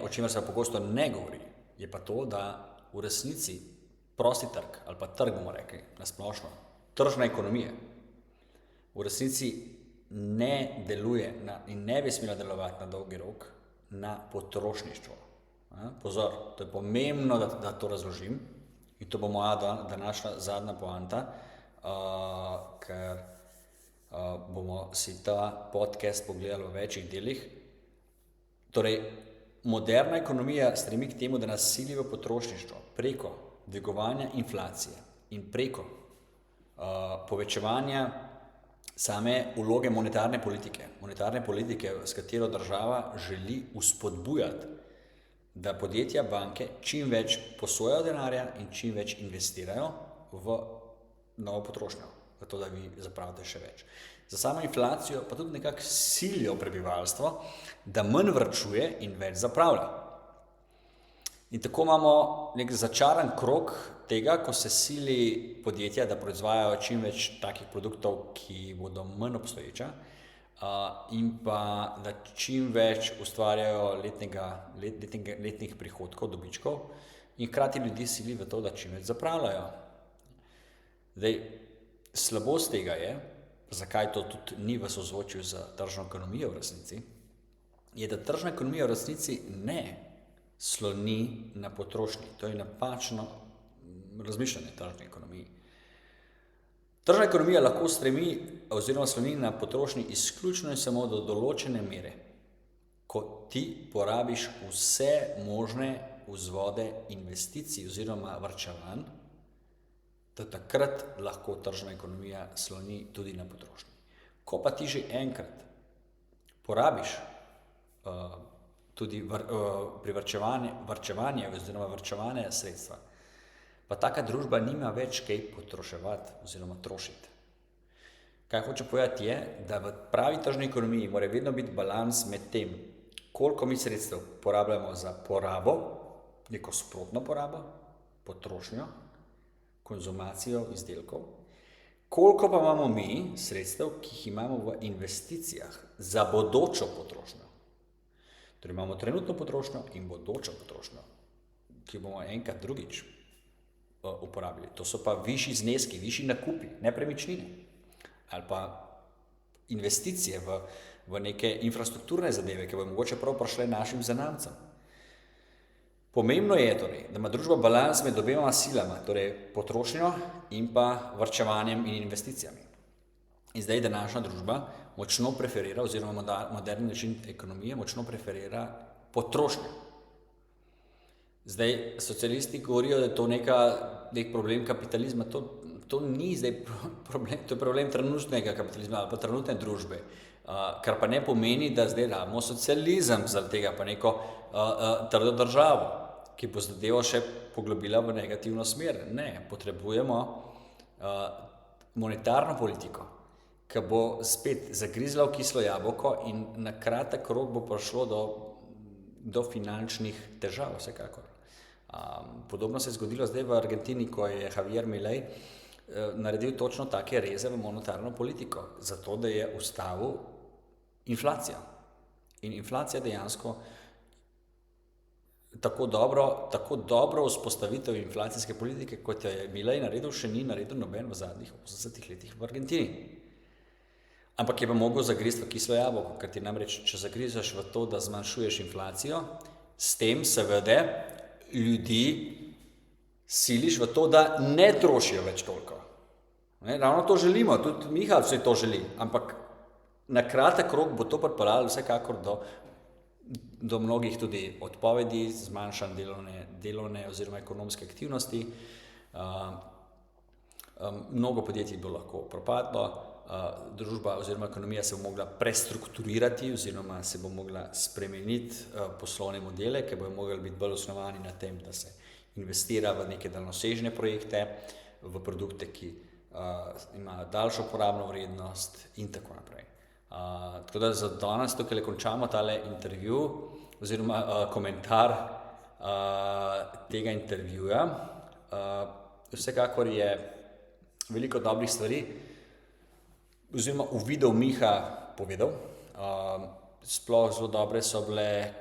o čemer se pogosto ne govori, je pa to, da v resnici prosti trg, ali pa trg bomo rekli, nasplošno, tržna ekonomija, v resnici ne deluje in ne bi smela delovati na dolgi rok na potrošništvo. Pozor, to je pomembno, da to razložim. In to bo moja današnja zadnja poanta, ker bomo si ta podcast pogledali v večjih delih. Torej, moderna ekonomija stremi k temu, da nas sili v potrošništvo preko dvigovanja inflacije in preko povečevanja same vloge monetarne politike, s katero država želi vzpodbujati, da podjetja, banke čim več posojajo denarja in čim več investirajo v novo potrošnjo, v to, da vi zapravite še več. Za samo inflacijo pa tudi nekako silijo prebivalstvo, da manj varčuje in več zapravlja. In tako imamo nek začaran krog tega, ko se sili podjetja, da proizvajajo čim več takih produktov, ki bodo manj obstoječa, in pa da čim več ustvarjajo letnih prihodkov, dobičkov in hkrati ljudi sili v to, da čim več zapravljajo. Zdaj, slabost tega je, zakaj to tudi ni v sozvočju z tržno ekonomijo v resnici, je, da tržna ekonomija v resnici ne sloni na potrošnji. To je napačno razmišljanje tržne ekonomije. Tržna ekonomija lahko stremi oziroma sloni na potrošnji izključno in samo do določene mere, ko ti porabiš vse možne vzvode investicij oziroma varčevanj, da takrat lahko tržna ekonomija sloni tudi na potrošnji. Ko pa ti že enkrat porabiš tudi varčevanje oziroma varčevanje sredstva, pa taka družba nima več kaj potroševati oziroma trošiti. Kaj hoče povedati je, da v pravi tržni ekonomiji mora vedno biti balans med tem, koliko mi sredstev porabljamo za porabo, neko sprotno porabo, potrošnjo, konzumacijo izdelkov, koliko pa imamo mi sredstev, ki jih imamo v investicijah za bodočo potrošnjo. Torej imamo trenutno potrošnjo in bodočo potrošnjo, ki bomo enkrat drugič uporabili. To so pa višji zneski, višji nakupi, nepremičnine ali pa investicije v v neke infrastrukturne zadeve, ki bo mogoče prav prišle našim zanamcem. Pomembno je torej, da ima družba balans med obema silama, torej potrošnjo in pa varčevanjem in investicijami. In zdaj današnja družba močno preferira, oziroma moderni način ekonomije močno preferira potrošnjo. Zdaj, socialisti govorijo, da je to nek problem kapitalizma, to ni zdaj problem, to je problem trenutnega kapitalizma ali pa trenutne družbe, kar pa ne pomeni, da zdaj rabimo socializem, zaradi tega pa neko trdo državo, ki bo zadevo še poglobila v negativno smer. Ne, potrebujemo monetarno politiko, ki bo spet zagrizla v kislo jabolko in na kratek rok bo prišlo do finančnih težav, vsekakor. Podobno se je zgodilo zdaj v Argentini, ko je Javier Milei naredil točno take reze v monetarno politiko, zato da je ustavil inflacijo. In inflacija dejansko tako dobro vzpostavitev inflacijske politike, kot je Milei naredil, še ni naredil noben v zadnjih 80 letih v Argentini. Ampak je pa mogel zagristi v kislo jabolko, ker ti namreč, če zagrizeš v to, da zmanjšuješ inflacijo, s tem seveda ljudi siliš v to, da ne trošijo več toliko. Ravno to želimo, tudi Miha vse to želi, ampak na kratek rok bo to pripeljalo vsekakor do mnogih tudi odpovedi, zmanjšanj delovne oziroma ekonomske aktivnosti. Mnogo podjetij bo lahko propadlo, družba oziroma ekonomija se bo mogla prestrukturirati oziroma se bo mogla spremeniti poslovne modele, ki bodo mogli biti bolj osnovani na tem, da se investira v neke daljnosežne projekte, v produkte, ki imajo daljšo uporabno vrednost in tako naprej. Tako da za danes tukaj končamo tale intervju oziroma komentar tega intervjuja. Vsekakor je veliko dobrih stvari oziroma uvidel Miha povedal. Sploh zelo dobre so bile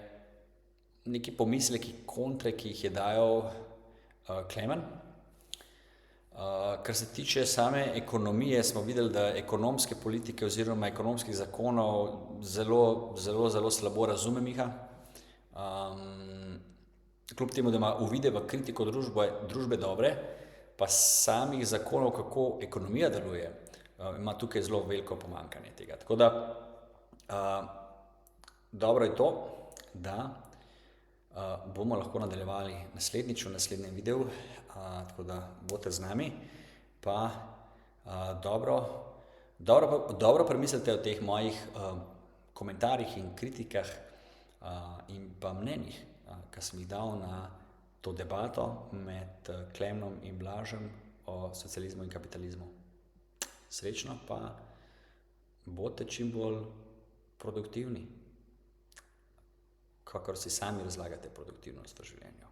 neki pomisleki, kontre, ki jih je dajal Klemen. Kar se tiče same ekonomije, smo videli, da ekonomske politike oziroma ekonomskih zakonov zelo slabo razume Miha. Kljub temu, da ima uvide v kritiko družbe dobre, pa samih zakonov, kako ekonomija deluje, ima tukaj zelo veliko pomanjkanje tega. Tako da dobro je to, da bomo lahko nadaljevali naslednjič v naslednjem videu, tako da boste z nami, pa dobro premislite o teh mojih komentarjih in kritikah in pa mnenjih, ki sem jih dal na to debato med Klemnom in Blažem o socializmu in kapitalizmu. Srečno pa bodite čim bolj produktivni, kakor si sami razlagate produktivnost v življenju.